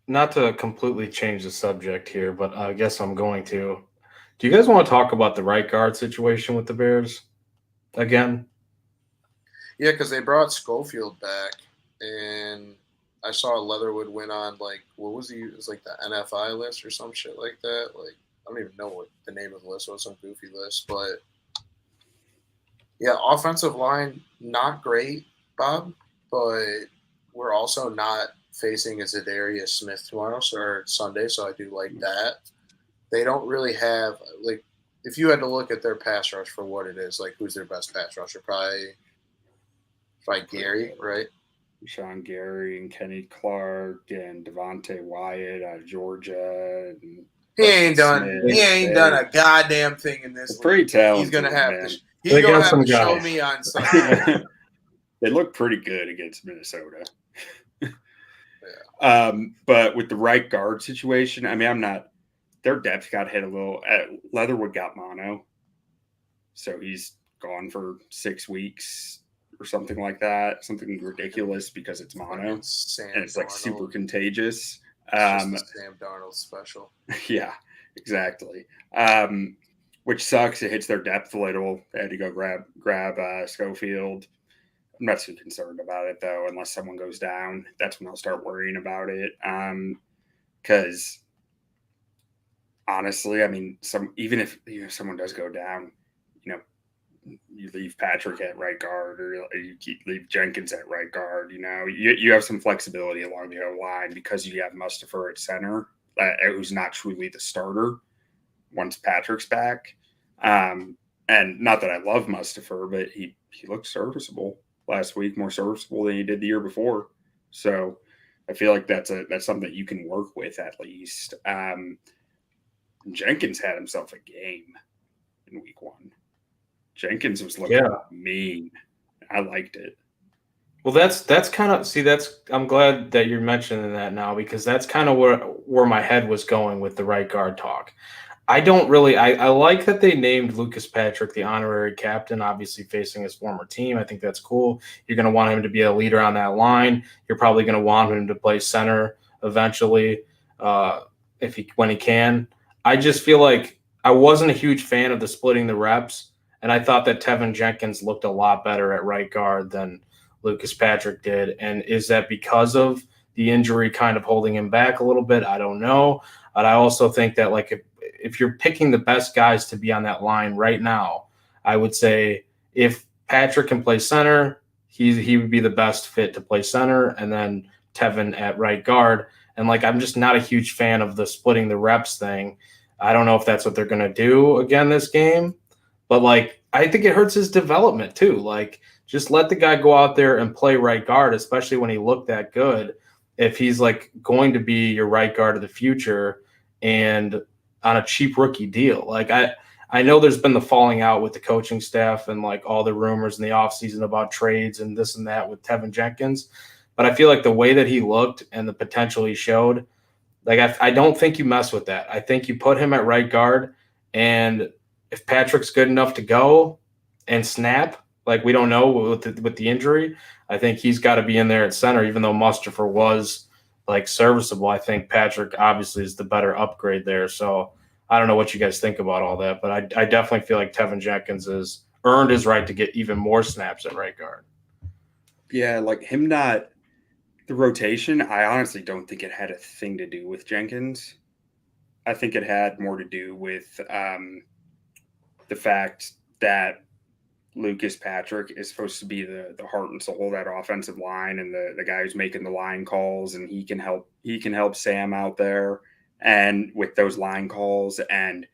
not to completely change the subject here, but I guess I'm going to. Do you guys want to talk about the right guard situation with the Bears again? yeah, because they brought Schofield back, and I saw Leatherwood went on like what was he? It was like the NFI list or some shit like that. Like I don't even know what the name of the list was, some goofy list, but yeah, offensive line not great, Bob, but we're also not facing a Zadarius Smith tomorrow or Sunday, so I do like that. They don't really have like if you had to look at their pass rush for what it is, like who's their best pass rusher? Probably Gary, right? Sean Gary and Kenny Clark and Devontae Wyatt out of Georgia. And He ain't done. Smith. He ain't done a goddamn thing in this They're pretty league. talented. He's gonna have man. to. They He's gonna got have some to show guys. me on Sunday. They look pretty good against Minnesota. But with the right guard situation, I mean, I'm not. Their depth got hit a little. Leatherwood got mono, so he's gone for 6 weeks or something like that. Something ridiculous because it's mono Sam and it's like Darnold. super contagious. It's just the Sam Darnold special. Yeah, exactly. Which sucks. It hits their depth a little. They had to go grab Schofield. I'm not too concerned about it though, unless someone goes down. That's when I'll start worrying about it. Because honestly, I mean, even if someone does go down, you leave Patrick at right guard, or you leave Jenkins at right guard. You have some flexibility along the O line because you have Mustafa at center, who's not truly the starter once Patrick's back. And not that I love Mustafa, but he looked serviceable last week, more serviceable than he did the year before. So I feel like that's something that you can work with at least. Jenkins had himself a game in week 1. Jenkins was looking mean. I liked it. Well, that's kind of I'm glad that you're mentioning that now, because that's kind of where my head was going with the right guard talk. I like that they named Lucas Patrick the honorary captain, obviously facing his former team. I think that's cool. You're going to want him to be a leader on that line. You're probably going to want him to play center eventually, when he can. I just feel like I wasn't a huge fan of the splitting the reps, and I thought that Tevin Jenkins looked a lot better at right guard than Lucas Patrick did. And is that because of the injury kind of holding him back a little bit? I don't know. But I also think that like if you're picking the best guys to be on that line right now, I would say if Patrick can play center, he would be the best fit to play center, and then Tevin at right guard. And like I'm just not a huge fan of the splitting the reps thing. I don't know if that's what they're going to do again this game, but like I think it hurts his development too. Like just let the guy go out there and play right guard, especially when he looked that good. If he's like going to be your right guard of the future and on a cheap rookie deal. Like I know there's been the falling out with the coaching staff and like all the rumors in the offseason about trades and this and that with Tevin Jenkins. But I feel like the way that he looked and the potential he showed, like I don't think you mess with that. I think you put him at right guard, and if Patrick's good enough to go and snap, like we don't know with the injury, I think he's got to be in there at center, even though Mustafa was like serviceable. I think Patrick obviously is the better upgrade there. So I don't know what you guys think about all that, but I definitely feel like Tevin Jenkins has earned his right to get even more snaps at right guard. Yeah, like him not the rotation, I honestly don't think it had a thing to do with Jenkins. I think it had more to do with the fact that Lucas Patrick is supposed to be the heart and soul of that offensive line and the guy who's making the line calls, and he can help Sam out there and with those line calls, and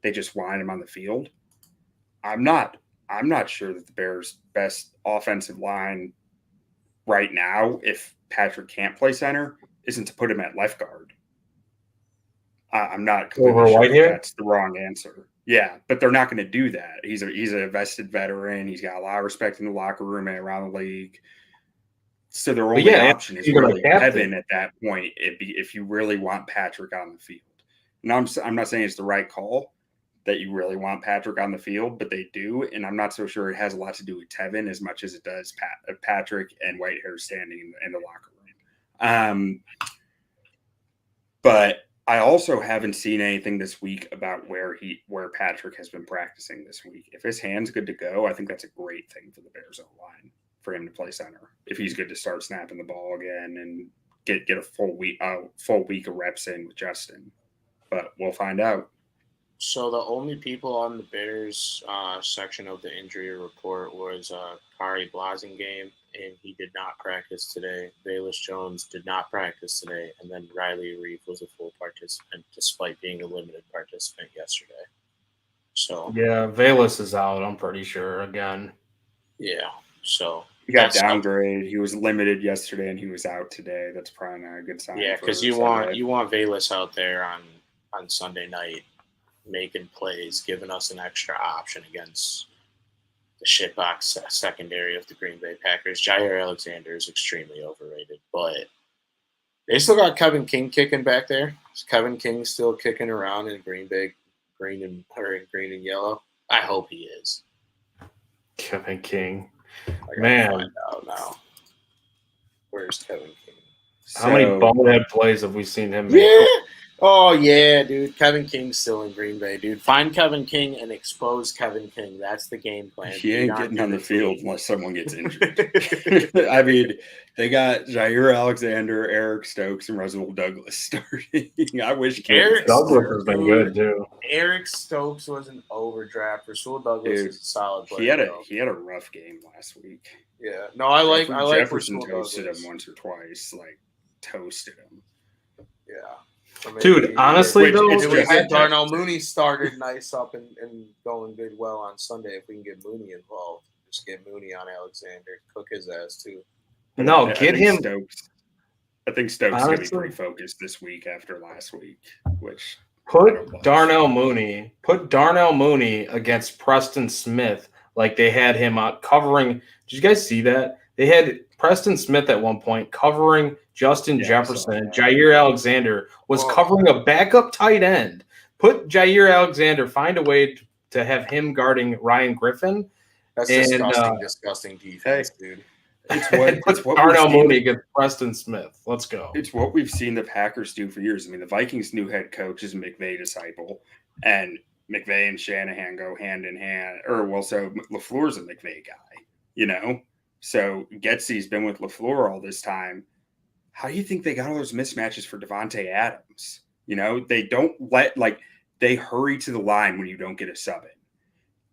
they just wind him on the field. I'm not sure that the Bears' best offensive line right now, if Patrick can't play center, isn't to put him at left guard. I'm not completely sure that's the wrong answer. Yeah, but they're not going to do that. He's a vested veteran. He's got a lot of respect in the locker room and around the league. So their only option is really Kevin at that point. If you really want Patrick on the field. Now I'm not saying it's the right call that you really want Patrick on the field, but they do, and I'm not so sure it has a lot to do with Tevin as much as it does Patrick and Whitehair standing in the locker room. But I also haven't seen anything this week about where Patrick has been practicing this week. If his hand's good to go, I think that's a great thing for the Bears O-line for him to play center. If he's good to start snapping the ball again and get a full week of reps in with Justin. But we'll find out. So the only people on the Bears section of the injury report was Kari Blasingame, and he did not practice today. Velus Jones did not practice today, and then Riley Reef was a full participant despite being a limited participant yesterday. So yeah, Velus is out, I'm pretty sure, again. Yeah, so he got downgraded. He was limited yesterday, and he was out today. That's probably not a good sign. Yeah, because you want Velus out there on Sunday night making plays, giving us an extra option against the shitbox secondary of the Green Bay Packers. Jair Alexander is extremely overrated, but they still got Kevin King kicking back there. Is Kevin King still kicking around in Green Bay, green and yellow? I hope he is. Kevin King, man, find out now. Where's Kevin King? How many bonehead plays have we seen him make? Yeah. Oh, yeah, dude. Kevin King's still in Green Bay, dude. Find Kevin King and expose Kevin King. That's the game plan. He ain't getting on the field unless someone gets injured. I mean, they got Jair Alexander, Eric Stokes, and Russell Douglas starting. I wish Eric Douglas has been good, too. Eric Stokes was an overdraft. Russell Douglas is a solid player. He had a rough game last week. Yeah. No, I like Jefferson toasted him once or twice. Toasted him. Yeah. Dude, honestly, though, Darnell Mooney started nice up and going good well on Sunday. If we can get Mooney involved, just get Mooney on Alexander, cook his ass too. No, get him. Stokes. I think Stokes is going to be pretty focused this week after last week. Which put Darnell Mooney against Preston Smith like they had him out covering. Did you guys see that? They had Preston Smith at one point covering Justin Jefferson. Jair Alexander was covering a backup tight end. Put Jair Alexander, find a way to have him guarding Ryan Griffin. That's disgusting defense, dude. It's what Darnell Mooney against Preston Smith. Let's go. It's what we've seen the Packers do for years. I mean, the Vikings' new head coach is a McVay disciple, and McVay and Shanahan go hand in hand. So LaFleur's a McVay guy, So Getsy's been with LaFleur all this time. How do you think they got all those mismatches for Devontae Adams? They don't they hurry to the line when you don't get a sub in.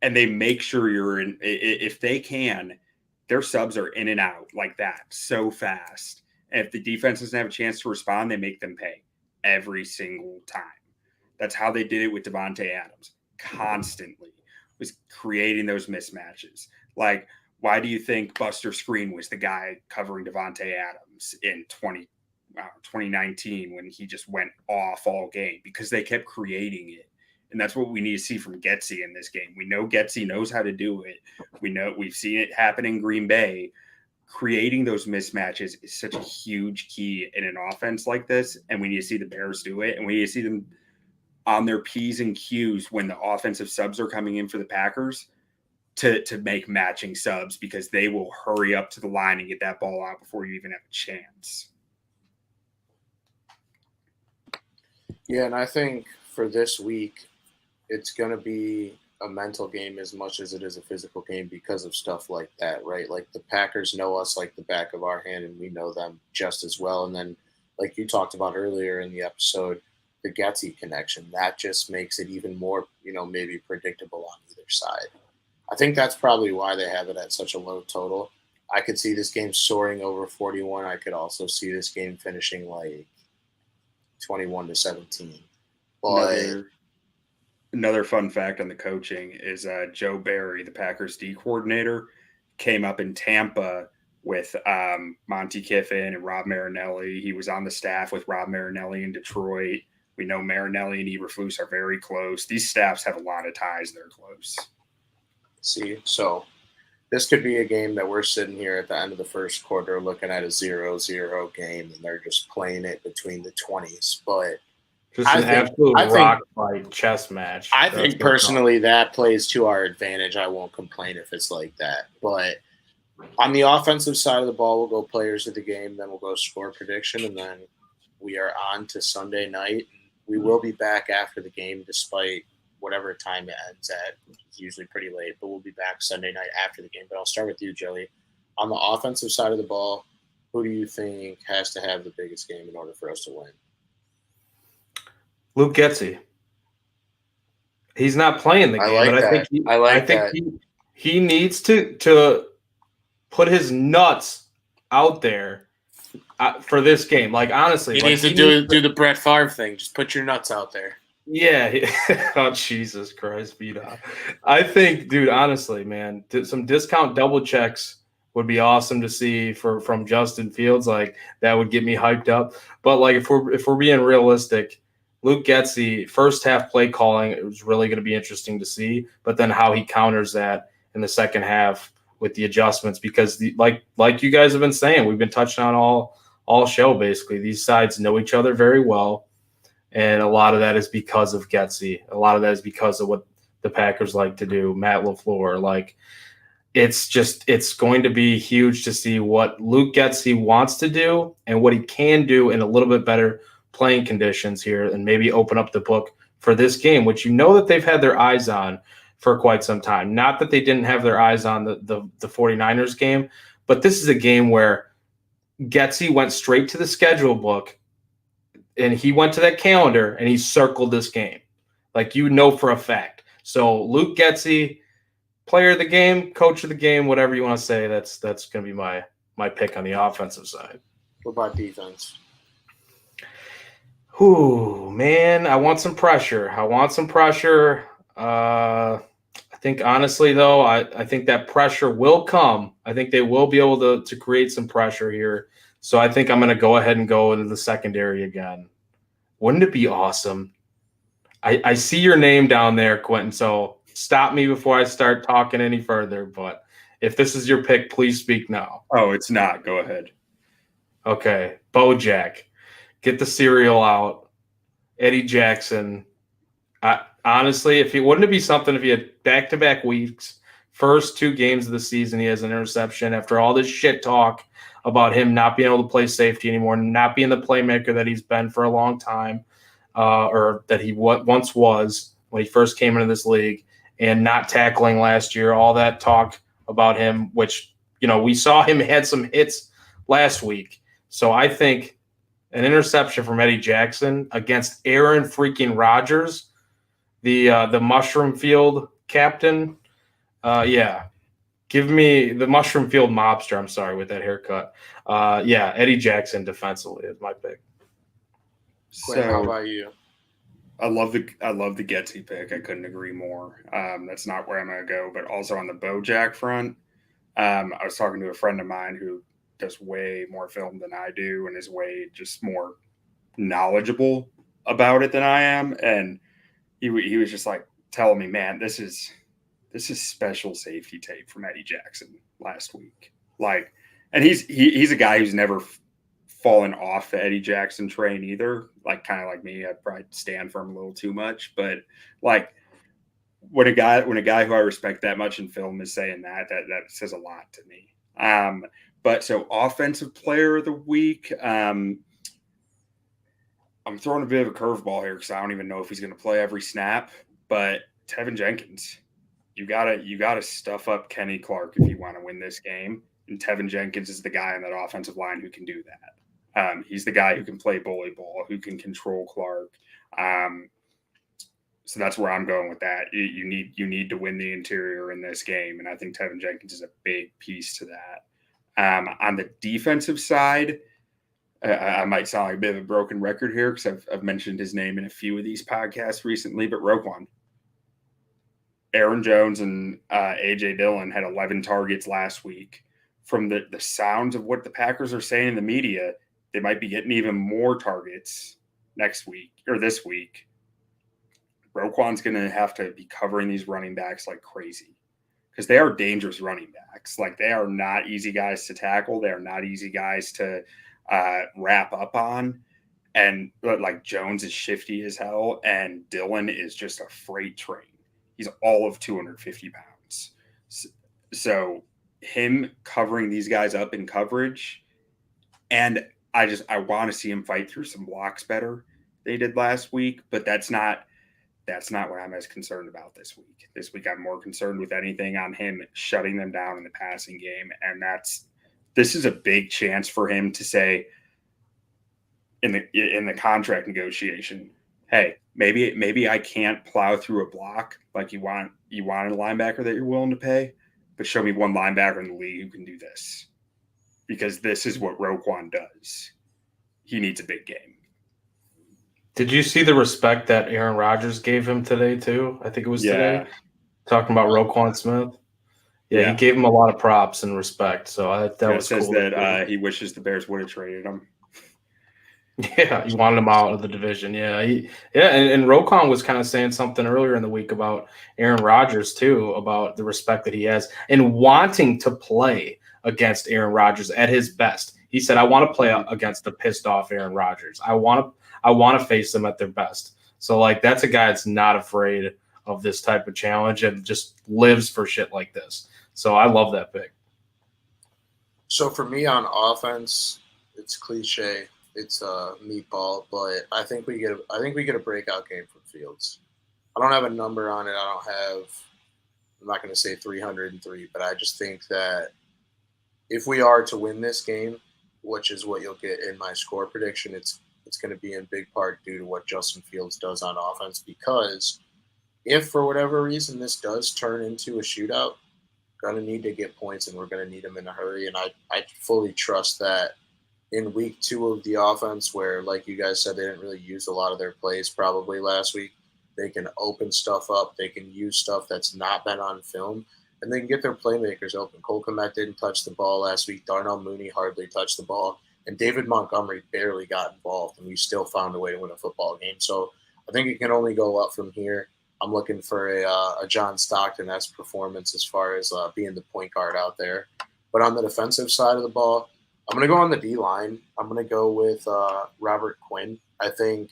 And they make sure you're in. If they can, their subs are in and out like that so fast. And if the defense doesn't have a chance to respond, they make them pay every single time. That's how they did it with Devontae Adams. Constantly was creating those mismatches. Why do you think Buster Screen was the guy covering Devontae Adams in 2019 when he just went off all game? Because they kept creating it. And that's what we need to see from Getsy in this game. We know Getsy knows how to do it. We've seen it happen in Green Bay. Creating those mismatches is such a huge key in an offense like this. And we need to see the Bears do it. And we need to see them on their P's and Q's when the offensive subs are coming in for the Packers to make matching subs, because they will hurry up to the line and get that ball out before you even have a chance. Yeah, and I think for this week, it's going to be a mental game as much as it is a physical game because of stuff like that, right? The Packers know us like the back of our hand, and we know them just as well. And then, like you talked about earlier in the episode, the Getsy connection, that just makes it even more, maybe predictable on either side. I think that's probably why they have it at such a low total. I could see this game soaring over 41. I could also see this game finishing 21-17. But another fun fact on the coaching is Joe Barry, the Packers D coordinator, came up in Tampa with Monty Kiffin and Rob Marinelli. He was on the staff with Rob Marinelli in Detroit. We know Marinelli and Eberflus are very close. These staffs have a lot of ties. They're close. See, so this could be a game that we're sitting here at the end of the first quarter looking at a 0-0 game, and they're just playing it between the 20s. But just an absolute rock fight chess match. I think personally that plays to our advantage. I won't complain if it's like that. But on the offensive side of the ball, we'll go players of the game, then we'll go score prediction, and then we are on to Sunday night. We will be back after the game despite whatever time it ends at. It's usually pretty late, but we'll be back Sunday night after the game. But I'll start with you, Joey. On the offensive side of the ball, who do you think has to have the biggest game in order for us to win? Luke Getsy. He's not playing the game, but I think he needs to put his nuts out there for this game. Like, honestly. He needs to do the Brett Favre thing. Just put your nuts out there. Yeah. Oh, Jesus Christ, Bdon. I think, dude, honestly, man, some discount double checks would be awesome to see from Justin Fields. Like, that would get me hyped up. But, like, if we're being realistic, Luke Getsy, first half play calling, it was really going to be interesting to see. But then how he counters that in the second half with the adjustments, because like you guys have been saying, we've been touching on all show basically. These sides know each other very well, and a lot of that is because of Getsy. A lot of that is because of what the Packers like to do. Matt LaFleur, like, it's going to be huge to see what Luke Getsy wants to do and what he can do in a little bit better playing conditions here, and maybe open up the book for this game, which you know that they've had their eyes on for quite some time. Not that they didn't have their eyes on the 49ers game, but this is a game where Getsy went straight to the schedule book, and he went to that calendar and he circled this game. Like, you know for a fact. So Luke Getsy, player of the game, coach of the game, whatever you want to say, that's going to be my pick on the offensive side. What about defense? Ooh, man, I want some pressure. I think, honestly, though, I think that pressure will come. I think they will be able to create some pressure here. So I think I'm going to go ahead and go into the secondary again. Wouldn't it be awesome? I see your name down there, Quentin, so stop me before I start talking any further. But if this is your pick, please speak now. Oh, it's not. Go ahead. Okay, Bojack. Get the cereal out. Eddie Jackson. Honestly, wouldn't it be something if he had back-to-back weeks, first two games of the season, he has an interception after all this shit talk about him not being able to play safety anymore, not being the playmaker that he's been for a long time, or that he once was when he first came into this league, and not tackling last year, all that talk about him, which, we saw him had some hits last week. So I think an interception from Eddie Jackson against Aaron freaking Rodgers, the Mushroom Field captain. Yeah. Give me the Mushroom Field mobster. I'm sorry, with that haircut. Yeah, Eddie Jackson defensively is my pick. So, how about you? I love the Getsy pick. I couldn't agree more. That's not where I'm going to go, but also on the Bojack front, I was talking to a friend of mine who does way more film than I do and is way just more knowledgeable about it than I am. And he was just like telling me, man, this is special safety tape from Eddie Jackson last week. Like, and he's a guy who's never fallen off the Eddie Jackson train either. Like, kind of like me, I probably stand for him a little too much, but like, when a guy who I respect that much in film is saying that says a lot to me. But so offensive player of the week, I'm throwing a bit of a curveball here because I don't even know if he's going to play every snap. But Tevin Jenkins, you gotta stuff up Kenny Clark if you want to win this game. And Tevin Jenkins is the guy on that offensive line who can do that. He's the guy who can play bully ball, who can control Clark. So that's where I'm going with that. You need to win the interior in this game, and I think Tevin Jenkins is a big piece to that. On the defensive side, I might sound like a bit of a broken record here because I've mentioned his name in a few of these podcasts recently, but Roquan. Aaron Jones and A.J. Dillon had 11 targets last week. From the sounds of what the Packers are saying in the media, they might be getting even more targets next week or this week, Roquan's going to have to be covering these running backs like crazy because they are dangerous running backs. Like, they are not easy guys to tackle. They are not easy guys to wrap up on. And like, Jones is shifty as hell, and Dillon is just a freight train. He's all of 250 pounds. So him covering these guys up in coverage, and I want to see him fight through some blocks better they did last week, but that's not what I'm as concerned about this week. This week I'm more concerned with anything on him shutting them down in the passing game, and this is a big chance for him to say in the contract negotiation, hey, maybe I can't plow through a block like you want a linebacker that you're willing to pay, but show me one linebacker in the league who can do this, because this is what Roquan does. He needs a big game. Did you see the respect that Aaron Rodgers gave him today too? I think it was today, talking about Roquan Smith. Yeah, he gave him a lot of props and respect. So that was says cool. That he wishes the Bears would have traded him. Yeah, he wanted him out of the division. Yeah, and Roquan was kind of saying something earlier in the week about Aaron Rodgers too, about the respect that he has and wanting to play against Aaron Rodgers at his best. He said, "I want to play against the pissed off Aaron Rodgers. I want to face them at their best." So like, that's a guy that's not afraid of this type of challenge and just lives for shit like this. So I love that pick. So for me on offense, it's cliche. It's a meatball, but I think we get a breakout game from Fields. I don't have a number on it. I'm not going to say 303, but I just think that if we are to win this game, which is what you'll get in my score prediction, it's going to be in big part due to what Justin Fields does on offense. Because if for whatever reason this does turn into a shootout, we're going to need to get points, and we're going to need them in a hurry. And I fully trust that in week 2 of the offense, where, like you guys said, they didn't really use a lot of their plays probably last week, they can open stuff up. They can use stuff that's not been on film, and they can get their playmakers open. Cole Kmet didn't touch the ball last week. Darnell Mooney hardly touched the ball. And David Montgomery barely got involved, and we still found a way to win a football game. So I think it can only go up from here. I'm looking for a John Stockton-esque performance as far as being the point guard out there. But on the defensive side of the ball, I'm going to go on the D-line. I'm going to go with Robert Quinn. I think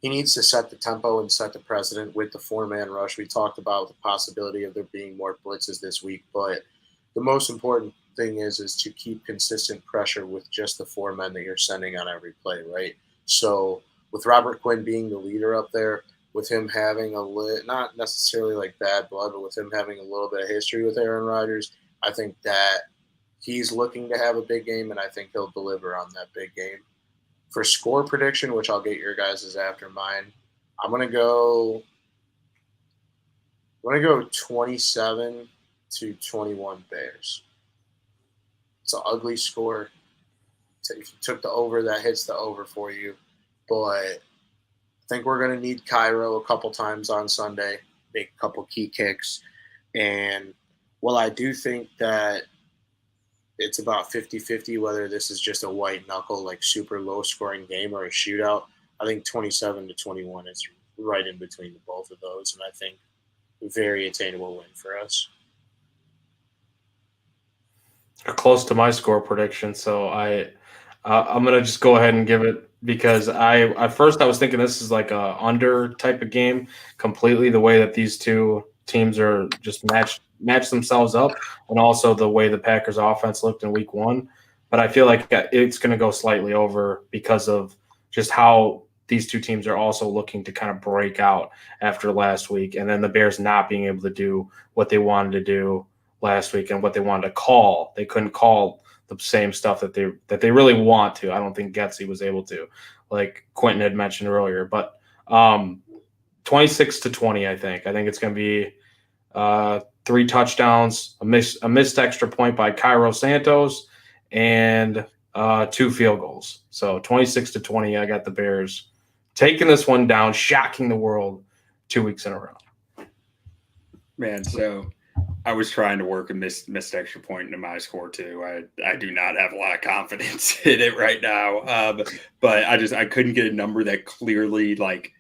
he needs to set the tempo and set the precedent with the 4-man rush. We talked about the possibility of there being more blitzes this week, but the most important thing is to keep consistent pressure with just the 4 men that you're sending on every play, right? So with Robert Quinn being the leader up there, with him having not necessarily like bad blood, but with him having a little bit of history with Aaron Rodgers, I think that he's looking to have a big game, and I think he'll deliver on that big game. For score prediction, which I'll get your guys' after mine, I'm gonna go 27-21 Bears. It's an ugly score. If you took the over, that hits the over for you. But I think we're going to need Cairo a couple times on Sunday, make a couple key kicks. And while I do think that it's about 50-50 whether this is just a white knuckle, like super low-scoring game or a shootout, I think 27-21 is right in between the both of those. And I think a very attainable win for us. Close to my score prediction, so I'm gonna just go ahead and give it, because at first I was thinking this is like a under type of game completely, the way that these two teams are just match themselves up, and also the way the Packers offense looked in week 1. But I feel like it's going to go slightly over because of just how these two teams are also looking to kind of break out after last week, and then the Bears not being able to do what they wanted to do last week and what they wanted to call. They couldn't call the same stuff that they really want to. I don't think Getsy was able to, like Quentin had mentioned earlier. But 26-20, I think it's going to be 3 touchdowns, a missed extra point by Cairo Santos, and 2 field goals. So 26-20, I got the Bears taking this one down, shocking the world 2 weeks in a row. Man, so I was trying to work a missed extra point into my score too. I do not have a lot of confidence in it right now. But I couldn't get a number that clearly like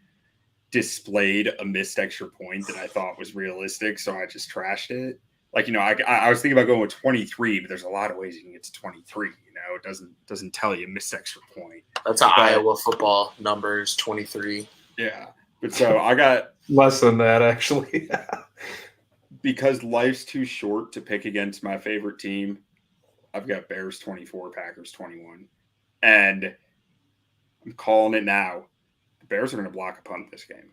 displayed a missed extra point that I thought was realistic. So I just trashed it. Like, I was thinking about going with 23, but there's a lot of ways you can get to 23. It doesn't tell you missed extra point. That's Iowa football numbers, 23. Yeah. But so I got less than that actually. Because life's too short to pick against my favorite team. I've got Bears 24, Packers 21. And I'm calling it now. The Bears are going to block a punt this game.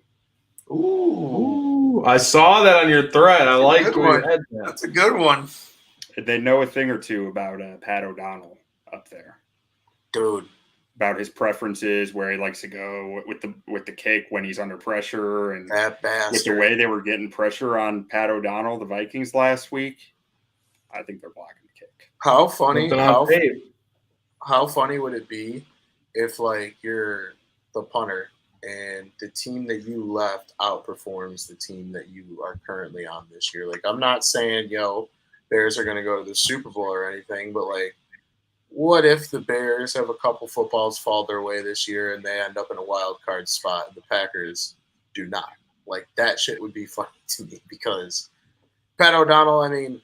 Ooh, I saw that on your thread. I like where you had that. That's a good one. They know a thing or two about Pat O'Donnell up there. Dude. About his preferences, where he likes to go with the kick when he's under pressure, and that bastard. With the way they were getting pressure on Pat O'Donnell, the Vikings last week, I think they're blocking the kick. How funny? How funny would it be if like you're the punter and the team that you left outperforms the team that you are currently on this year? Like, I'm not saying Bears are going to go to the Super Bowl or anything, but like, what if the Bears have a couple footballs fall their way this year and they end up in a wild card spot and the Packers do not? Like, that shit would be funny to me because Pat O'Donnell, I mean,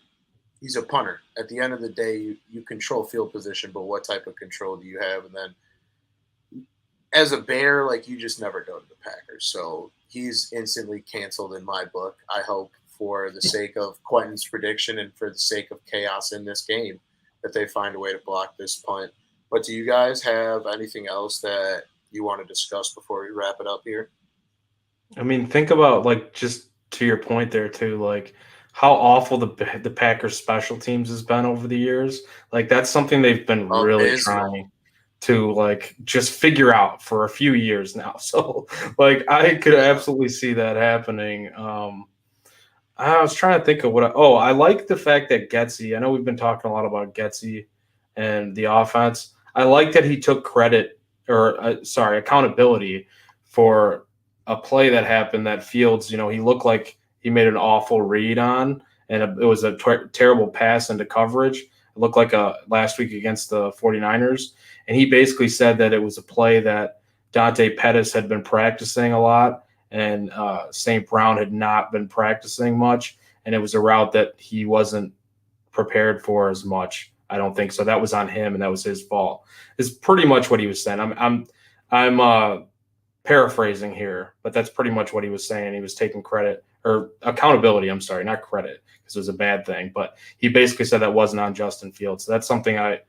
he's a punter. At the end of the day, you control field position, but what type of control do you have? And then as a Bear, like, you just never go to the Packers. So he's instantly canceled in my book. I hope for the sake of Quentin's prediction and for the sake of chaos in this game that they find a way to block this punt. But do you guys have anything else that you want to discuss before we wrap it up here? I mean, think about, like, just to your point there too, like how awful the Packers special teams has been over the years. Like, that's something they've been really trying to like just figure out for a few years now. So like I could absolutely see that happening. I was trying to think of I like the fact that Getsy, I know we've been talking a lot about Getsy and the offense. I like that he took accountability for a play that happened that Fields, he looked like he made an awful read on, and it was a terrible pass into coverage. It looked like last week against the 49ers. And he basically said that it was a play that Dante Pettis had been practicing a lot, and St. Brown had not been practicing much, and it was a route that he wasn't prepared for as much. I don't think so. That was on him, and that was his fault. Is pretty much what he was saying. I'm paraphrasing here, but that's pretty much what he was saying. He was taking credit or accountability. I'm sorry, not credit, because it was a bad thing. But he basically said that wasn't on Justin Fields. So that's something I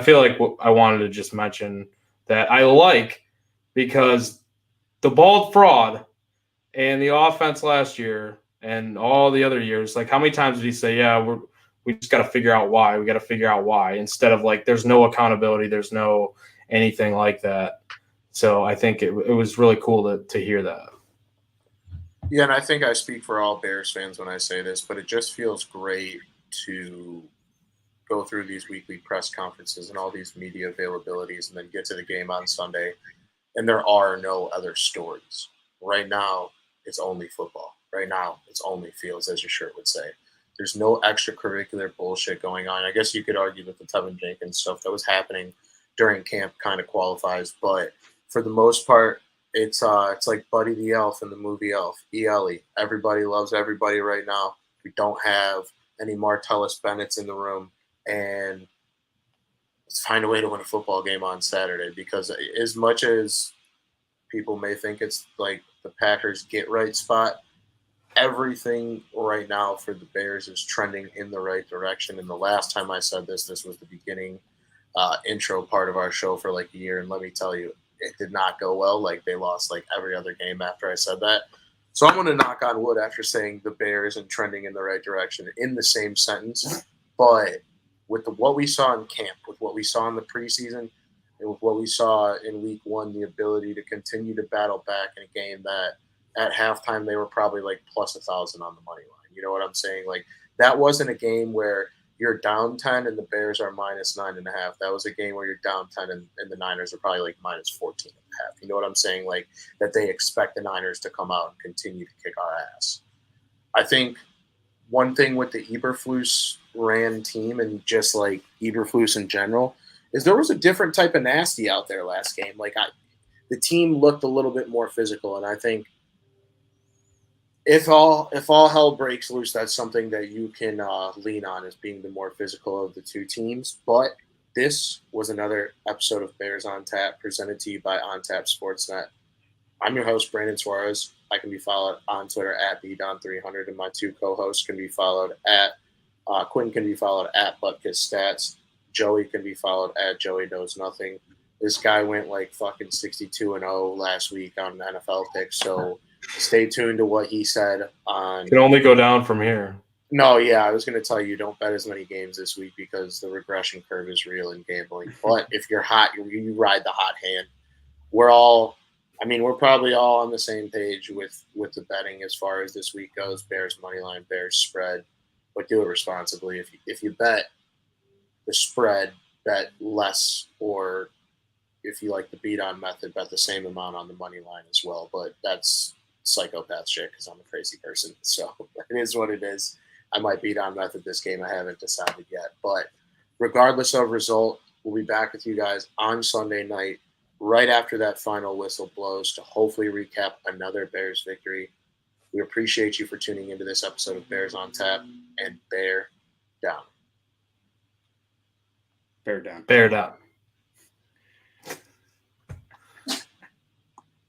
feel like I wanted to just mention that I like, because the bald fraud and the offense last year and all the other years, like how many times did he say, yeah, we just got to figure out why. We got to figure out why, instead of like there's no accountability, there's no anything like that. So I think it was really cool to hear that. Yeah, and I think I speak for all Bears fans when I say this, but it just feels great to go through these weekly press conferences and all these media availabilities and then get to the game on Sunday, and there are no other stories. Right now, it's only football. Right now, it's only Fields, as your shirt would say. There's no extracurricular bullshit going on. I guess you could argue that the Tevin Jenkins stuff that was happening during camp kind of qualifies, but for the most part, it's like Buddy the Elf in the movie Elf, E.L.E. Everybody loves everybody right now. We don't have any Martellus Bennett's in the room, and let's find a way to win a football game on Saturday, because as much as people may think it's like the Packers get right spot, everything right now for the Bears is trending in the right direction. And the last time I said this was the beginning intro part of our show for like a year. And let me tell you, it did not go well. Like, they lost like every other game after I said that. So I'm going to knock on wood after saying the Bears and trending in the right direction in the same sentence. But with what we saw in camp, with what we saw in the preseason, and with what we saw in week one, the ability to continue to battle back in a game that at halftime they were probably like plus 1,000 on the money line. You know what I'm saying? Like, that wasn't a game where you're down 10 and the Bears are minus 9.5. That was a game where you're down 10 and the Niners are probably like minus 14.5. You know what I'm saying? Like, that they expect the Niners to come out and continue to kick our ass. I think one thing with the Eberflus ran team and just like Eberflus in general is there was a different type of nasty out there last game. Like the team looked a little bit more physical, and I think if all hell breaks loose, that's something that you can lean on as being the more physical of the two teams. But this was another episode of Bears on Tap presented to you by On Tap Sportsnet. I'm your host, Brandon Suarez. I can be followed on Twitter at Bdon300, and my two co-hosts can be followed at Quinn can be followed at Butkus Stats. Joey can be followed at Joey Knows Nothing. This guy went like fucking 62-0 last week on NFL picks, so stay tuned to what he said on. Can only go down from here. No, yeah, I was going to tell you don't bet as many games this week because the regression curve is real in gambling. But if you're hot, you ride the hot hand. We're probably all on the same page with the betting as far as this week goes. Bears money line, Bears spread, but do it responsibly. If you bet the spread, bet less, or if you like the Bdon method, bet the same amount on the money line as well. But that's psychopath shit because I'm a crazy person. So it is what it is. I might Bdon method this game. I haven't decided yet. But regardless of result, we'll be back with you guys on Sunday night, right after that final whistle blows, to hopefully recap another Bears victory. We appreciate you for tuning into this episode of Bears on Tap, and bear down. Bear down. Bear down.